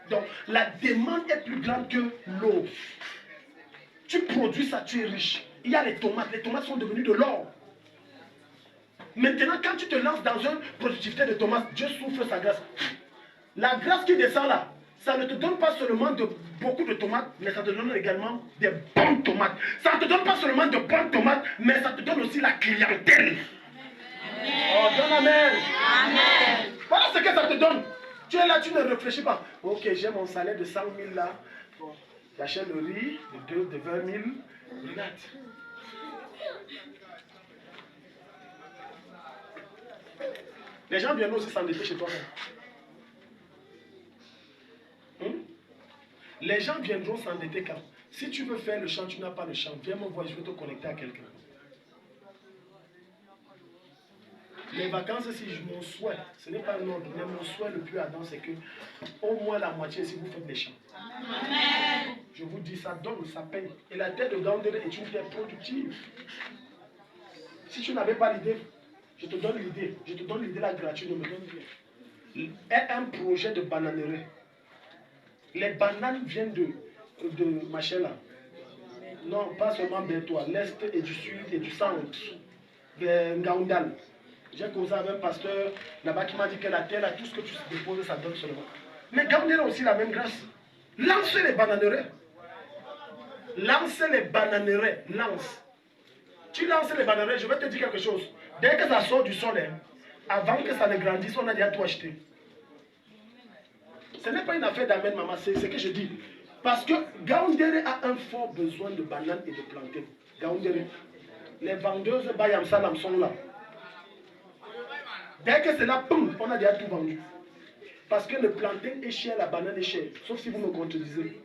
Donc, la demande est plus grande que l'offre. Tu produis ça, tu es riche. Il y a les tomates sont devenues de l'or. Maintenant, quand tu te lances dans une productivité de tomates, Dieu souffle sa grâce. La grâce qui descend là, ça ne te donne pas seulement beaucoup de tomates, mais ça te donne également des bonnes tomates. Ça ne te donne pas seulement de bonnes tomates, mais ça te donne aussi la clientèle. Amen. Oh, donne amen. Amen. Voilà ce que ça te donne. Tu es là, tu ne réfléchis pas. Ok, j'ai mon salaire de 100 000 là. Bon, j'achète le riz de 20 000. Regarde. Les gens viennent aussi s'endetter chez toi. Les gens viendront s'endetter quand? Si tu veux faire le champ, tu n'as pas le champ. Viens me voir, je vais te connecter à quelqu'un. Les vacances, si mon souhait, ce n'est pas un ordre, mais mon souhait le plus ardent, c'est que au moins la moitié, si vous faites les champs. Amen. Je vous dis, ça donne, ça paye. Et la terre de Gaoundéré est une terre productive. Si tu n'avais pas l'idée, je te donne l'idée. Je te donne l'idée là gratuite, ne me donne rien. Et un projet de bananerie. Les bananes viennent de Machela. Non, pas seulement Bertois, l'Est et du Sud et du Centre. De Ngaoundal. J'ai causé avec un pasteur là-bas qui m'a dit que la terre, là, tout ce que tu déposes, ça donne seulement. Mais Gaoundal a aussi la même grâce. Lancez les bananeraies. Lancez les bananeraies. Lance. Tu lances les bananeraies, je vais te dire quelque chose. Dès que ça sort du sol, avant que ça ne grandisse, on a déjà tout acheté. Ce n'est pas une affaire d'amen, maman, c'est ce que je dis. Parce que Gaoundéré a un fort besoin de bananes et de plantains. Gaoundéré. Les vendeuses Bayam Salam sont là. Dès que c'est là, boum, on a déjà tout vendu. Parce que le plantain est cher, la banane est chère. Sauf si vous me contredisez.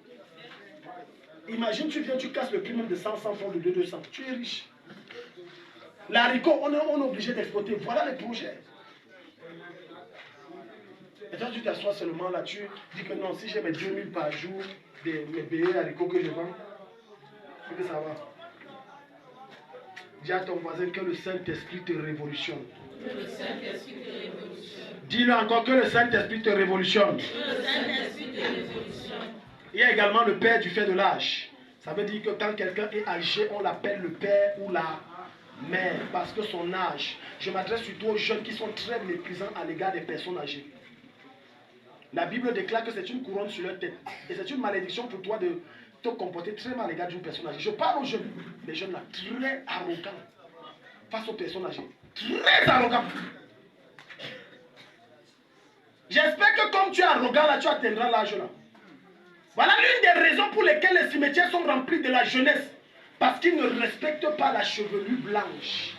Imagine, tu viens, tu casses le prix même de 100 francs de 200. Tu es riche. L'haricot, on est obligé d'exploiter. Voilà les projets. Et toi, tu t'assois seulement là, tu dis que non, si j'ai mes 2000 par jour, mes billets haricots que je vends, c'est que ça va. Dis à ton voisin que le Saint-Esprit te révolutionne. Dis-le encore que le Saint-Esprit te révolutionne. Il y a également le père du fait de l'âge. Ça veut dire que quand quelqu'un est âgé, on l'appelle le père ou la mère parce que son âge. Je m'adresse surtout aux jeunes qui sont très méprisants à l'égard des personnes âgées. La Bible déclare que c'est une couronne sur leur tête. Et c'est une malédiction pour toi de te comporter très mal à l'égard d'une personne âgée. Je parle aux jeunes. Les jeunes là, très arrogants face aux personnes âgées. Très arrogants. J'espère que comme tu es arrogant là, tu atteindras l'âge là. Voilà l'une des raisons pour lesquelles les cimetières sont remplis de la jeunesse. Parce qu'ils ne respectent pas la chevelure blanche.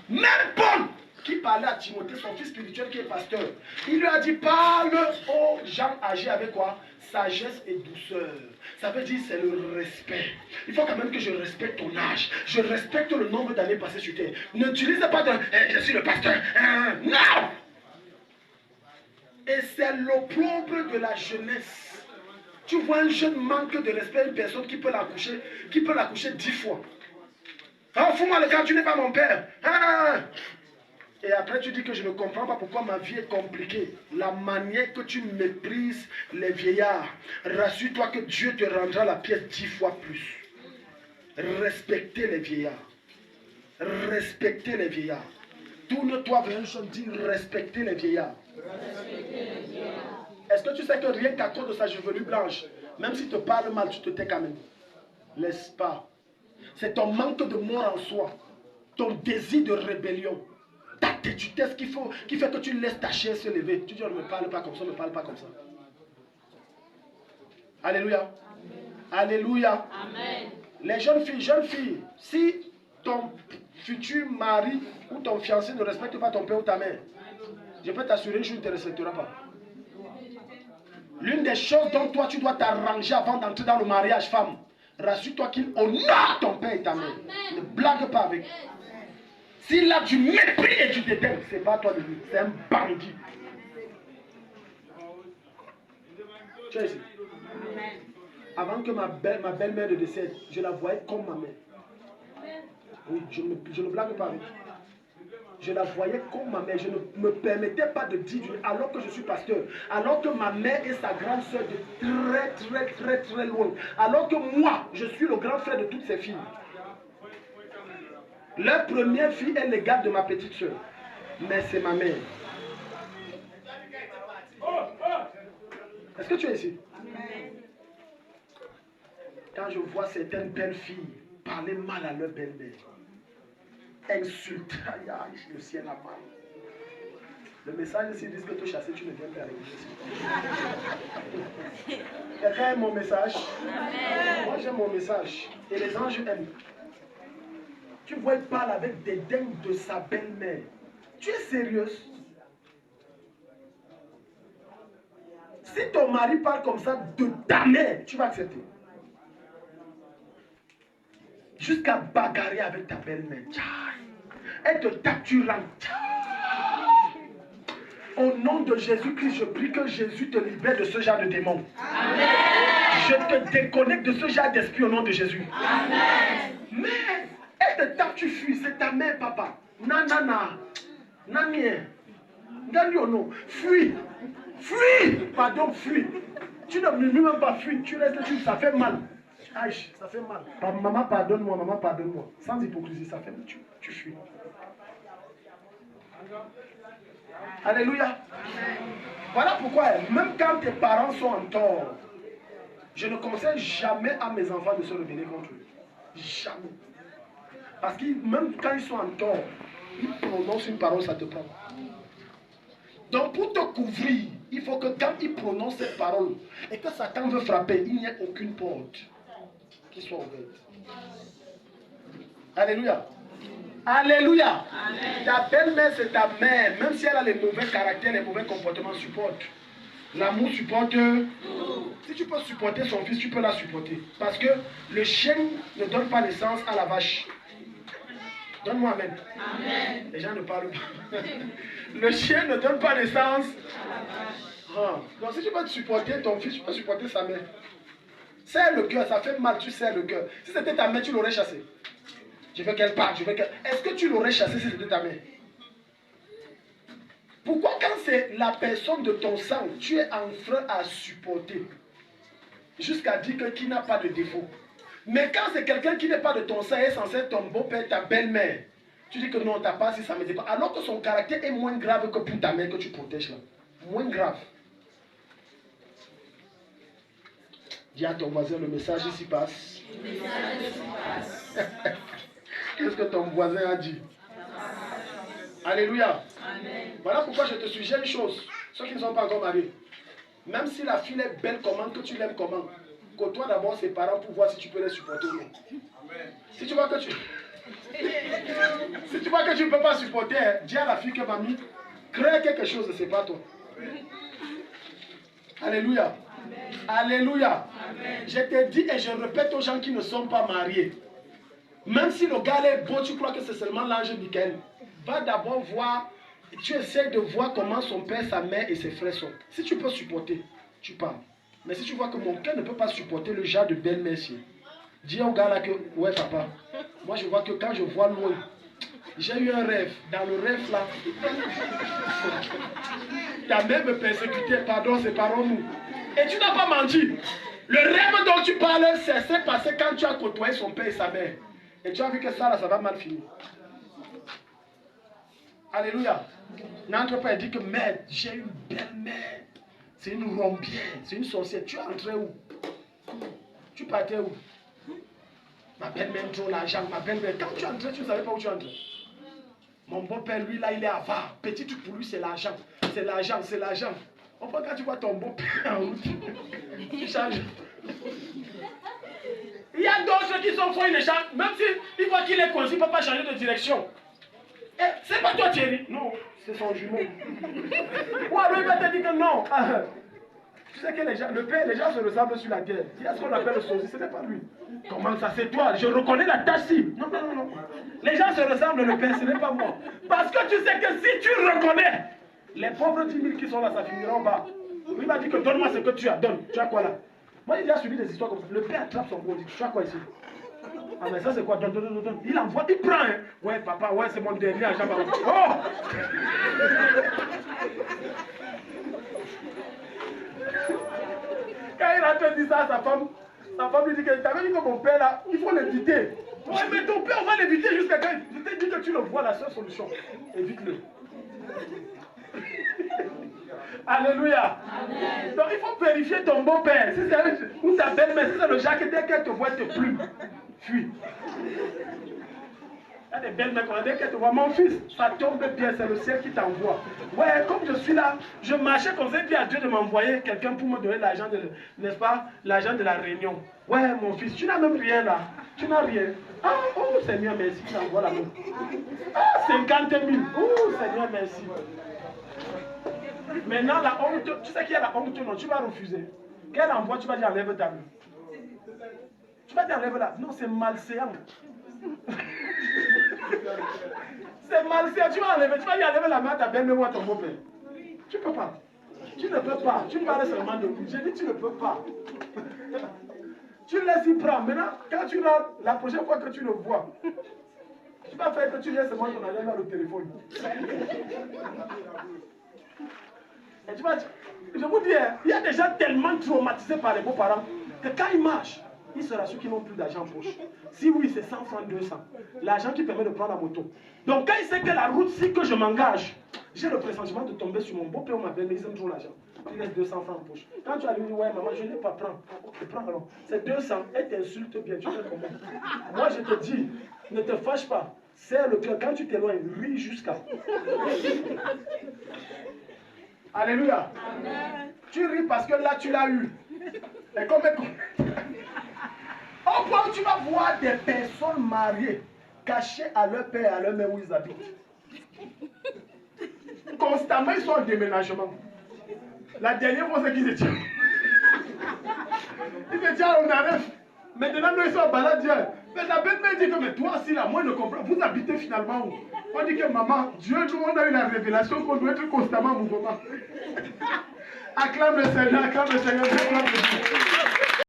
Même Paul, qui parlait à Timothée, son fils spirituel qui est pasteur, il lui a dit, parle aux gens âgés avec quoi? Sagesse et douceur. Ça veut dire c'est le respect. Il faut quand même que je respecte ton âge. Je respecte le nombre d'années passées sur terre. N'utilise pas de je suis le pasteur. Non! Et c'est l'opprobre de la jeunesse. Tu vois un jeune manque de respect à une personne qui peut l'accoucher 10 fois. Ah, fous-moi le camp, tu n'es pas mon père. Et après tu dis que je ne comprends pas pourquoi ma vie est compliquée. La manière que tu méprises les vieillards, rassure-toi que Dieu te rendra la pièce 10 fois plus. Respectez les vieillards. Respectez les vieillards. Tourne-toi vers un jeune, dis respectez les vieillards. Est-ce que tu sais que rien qu'à cause de sa chevelure blanche, même s'il te parle mal, tu te tais quand même? Laisse pas. C'est ton manque de mort en soi, ton désir de rébellion, ta têtutesse qui fait que tu laisses ta chair se lever. Tu dis, on ne me parle pas comme ça, ne me parle pas comme ça. Alléluia. Alléluia. Amen. Les jeunes filles, si ton futur mari ou ton fiancé ne respecte pas ton père ou ta mère, je peux t'assurer que je ne te respectera pas. L'une des choses dont toi tu dois t'arranger avant d'entrer dans le mariage, femme, rassure-toi qu'il honore ton père et ta mère. Ne blague pas avec. S'il a du mépris et du dédain, c'est pas toi de lui, c'est un bandit. Tu es ici. Avant que ma belle-mère ne décède, je la voyais comme ma mère. Oui, je ne blague pas avec. Je la voyais comme ma mère. Je ne me permettais pas de dire, alors que je suis pasteur, alors que ma mère est sa grande soeur de très loin, alors que moi, je suis le grand frère de toutes ces filles. Leur première fille est l'égale de ma petite soeur. Mais c'est ma mère. Est-ce que tu es ici? Quand je vois certaines belles filles parler mal à leur belle-mère, insulter, le ciel a mal. Le message ici dit que te chasser, tu ne viens pas avec moi. Quelqu'un aime mon message? Moi j'aime mon message. Et les anges aiment. Tu vois, il parle avec dédain de sa belle-mère. Tu es sérieuse? Si ton mari parle comme ça de ta mère, tu vas accepter. Jusqu'à bagarrer avec ta belle-mère. Elle te tape, tu rentres. Au nom de Jésus-Christ, je prie que Jésus te libère de ce genre de démon. Amen. Je te déconnecte de ce genre d'esprit au nom de Jésus. Amen. Mais elle te tape, tu fuis. C'est ta mère, papa. Nanana. Namien. Non. Fuis. Fuis. Pardon, fuis. Tu ne murmures même pas, fuis. Tu restes, ça fait mal. Aïe, ça fait mal. Maman, pardonne-moi, maman, pardonne-moi. Sans hypocrisie, ça fait mal. Tu fuis. Alléluia. Amen. Voilà pourquoi, même quand tes parents sont en tort, je ne conseille jamais à mes enfants de se rebeller contre eux. Jamais. Parce que même quand ils sont en tort, ils prononcent une parole, ça te prend. Donc pour te couvrir, il faut que quand ils prononcent cette parole et que Satan veut frapper, il n'y ait aucune porte qui soit ouverte. Alléluia. Alléluia. Amen. Ta belle-mère, c'est ta mère. Même si elle a les mauvais caractères, les mauvais comportements, supporte. L'amour supporte tout. Si tu peux supporter son fils, tu peux la supporter. Parce que le chien ne donne pas naissance à la vache. Donne-moi amen. Amen. Les gens ne parlent pas. Le chien ne donne pas naissance à la vache. Donc si tu peux supporter ton fils, tu peux supporter sa mère. Serre le cœur, ça fait mal, tu serres le cœur. Si c'était ta mère, tu l'aurais chassé. Je veux qu'elle parte, je veux qu'elle... Est-ce que tu l'aurais chassée si c'était ta mère? Pourquoi quand c'est la personne de ton sang, tu es en train à supporter jusqu'à dire que qui n'a pas de défaut? Mais quand c'est quelqu'un qui n'est pas de ton sang et est censé être ton beau-père, ta belle-mère, tu dis que non, t'as pas si ça me dit pas. Alors que son caractère est moins grave que pour ta mère que tu protèges là. Moins grave. Dis à ton voisin, le message ici passe. Qu'est-ce que ton voisin a dit? Alléluia. Amen. Voilà pourquoi je te suggère une chose. Ceux qui ne sont pas encore mariés. Même si la fille est belle comment, que tu l'aimes comment, côtoie d'abord ses parents pour voir si tu peux les supporter ou non. Amen. Si tu vois que tu... si tu vois que tu ne peux pas supporter, dis à la fille que mamie, crée quelque chose, c'est pas toi. Amen. Alléluia. Amen. Alléluia. Amen. Je te dis et je répète aux gens qui ne sont pas mariés. Même si le gars est beau, tu crois que c'est seulement l'ange Michael. Va d'abord voir, tu essaies de voir comment son père, sa mère et ses frères sont. Si tu peux supporter, tu parles. Mais si tu vois que mon cœur ne peut pas supporter le genre de belle-mère, dis au gars là que, ouais papa, moi je vois que quand je vois loin, j'ai eu un rêve. Dans le rêve là, ta mère me persécutait, pardon, séparons-nous. Et tu n'as pas menti. Le rêve dont tu parles, c'est passé quand tu as côtoyé son père et sa mère. Et tu as vu que ça là, ça va mal finir. Alléluia. Notre père dit que mère, j'ai une belle mère. C'est une rombière, c'est une sorcière. Tu es entré où? Tu partais où? Ma belle-mère trop l'argent, ma belle-mère. Quand tu entrais, tu ne savais pas où tu entrais. Mon beau-père, lui, là, il est avare. Petit truc pour lui, c'est l'argent. C'est l'argent, c'est l'argent. On voit quand tu vois ton beau-père en route, tu changes. Il y a d'autres qui sont faux, ils ne changent. Même s'il voit qu'il est conscient, il ne peut pas changer de direction. Eh, c'est pas toi Thierry. Non, c'est son jumeau. Ou alors il va te dire que non. Tu sais que les gens se ressemblent sur la terre. Il y a ce qu'on appelle le sosie, ce n'est pas lui. Comment ça, c'est toi? Je reconnais la tâche ci. Non, non, non, non. Les gens se ressemblent, le père, ce n'est pas moi. Parce que tu sais que si tu reconnais, les pauvres 10 000 qui sont là, ça finira en bas. Il m'a dit que donne-moi ce que tu as. Donne. Tu as quoi là? Moi, il a suivi des histoires comme ça. Le père attrape son gros, il dit, tu as quoi ici? Ah mais ça c'est quoi? Donne, donne, donne. Il envoie, il prend. Hein. Ouais papa, ouais c'est mon dernier argent. Oh! Quand il a dit ça à sa femme lui dit que t'avais dit que mon père là, il faut l'éviter. Ouais mais ton père on va l'éviter jusqu'à quand je t'ai dit que tu le vois, la seule solution. Évite-le. Alléluia. Amen. Donc il faut vérifier ton beau-père. Si c'est ou ta belle-mère, si c'est le Jacques, dès qu'elle te voit, elle te plume. Fuis. Il y a des belles mecs, dès qu'elle te voit, mon fils, ça tombe bien, c'est le ciel qui t'envoie. Ouais, comme je suis là, je marchais comme ça, et puis à Dieu de m'envoyer quelqu'un pour me donner l'argent, n'est-ce pas, l'argent de la réunion. Ouais, mon fils, tu n'as même rien là. Tu n'as rien. Ah, oh Seigneur, merci, tu envoies la main. Ah, 50 000. Oh Seigneur, merci. Maintenant, la honte, tu sais qu'il y a la honte, non, tu vas refuser. Qu'elle envoie, tu vas dire enlève ta main. Tu vas dire enlève là. Non, c'est malséant. C'est malséant. Tu vas enlever, tu vas dire enlève la main à ta belle-mère ou à ton beau-père. Tu ne peux pas. Tu ne peux pas. Tu parles seulement de lui. J'ai dit tu ne peux pas. Tu laisses y prendre. Maintenant, quand tu rentres, la prochaine fois que tu le vois, tu vas faire que tu laisses seulement ton argent dans le téléphone. Et tu vas dire, je vous dis, il y a des gens tellement traumatisés par les beaux-parents que quand ils marchent, ils se rassurent qu'ils n'ont plus d'argent en poche. Si oui, c'est 100 francs, 200. L'argent qui permet de prendre la moto. Donc quand il sait que la route, si que je m'engage, j'ai le pressentiment de tomber sur mon beau-père ou ma belle-mère, ils aiment trop l'argent. Tu laisses 200 francs en poche. Quand tu as lui dit, ouais maman, je n'ai pas prendre. Ok, prends alors. C'est 200, elle t'insulte bien, tu fais comment? Moi je te dis, ne te fâche pas. Serre le cœur, quand tu t'éloignes, ris jusqu'à. Alléluia. Amen. Tu ris parce que là tu l'as eu. Et comme au point où tu vas voir des personnes mariées cachées à leur père et à leur mère où ils habitent. Constamment ils sont en déménagement. La dernière fois c'est qu'ils étaient. Ils étaient en Aref. Maintenant nous ils sont en balade. Mais la belle-mère dit que mais toi aussi là, moi je comprends. Vous habitez finalement où? On dit que maman, Dieu, tout le monde a eu la révélation qu'on doit être constamment en mouvement. Acclame le Seigneur, acclame le Seigneur, acclame le Seigneur.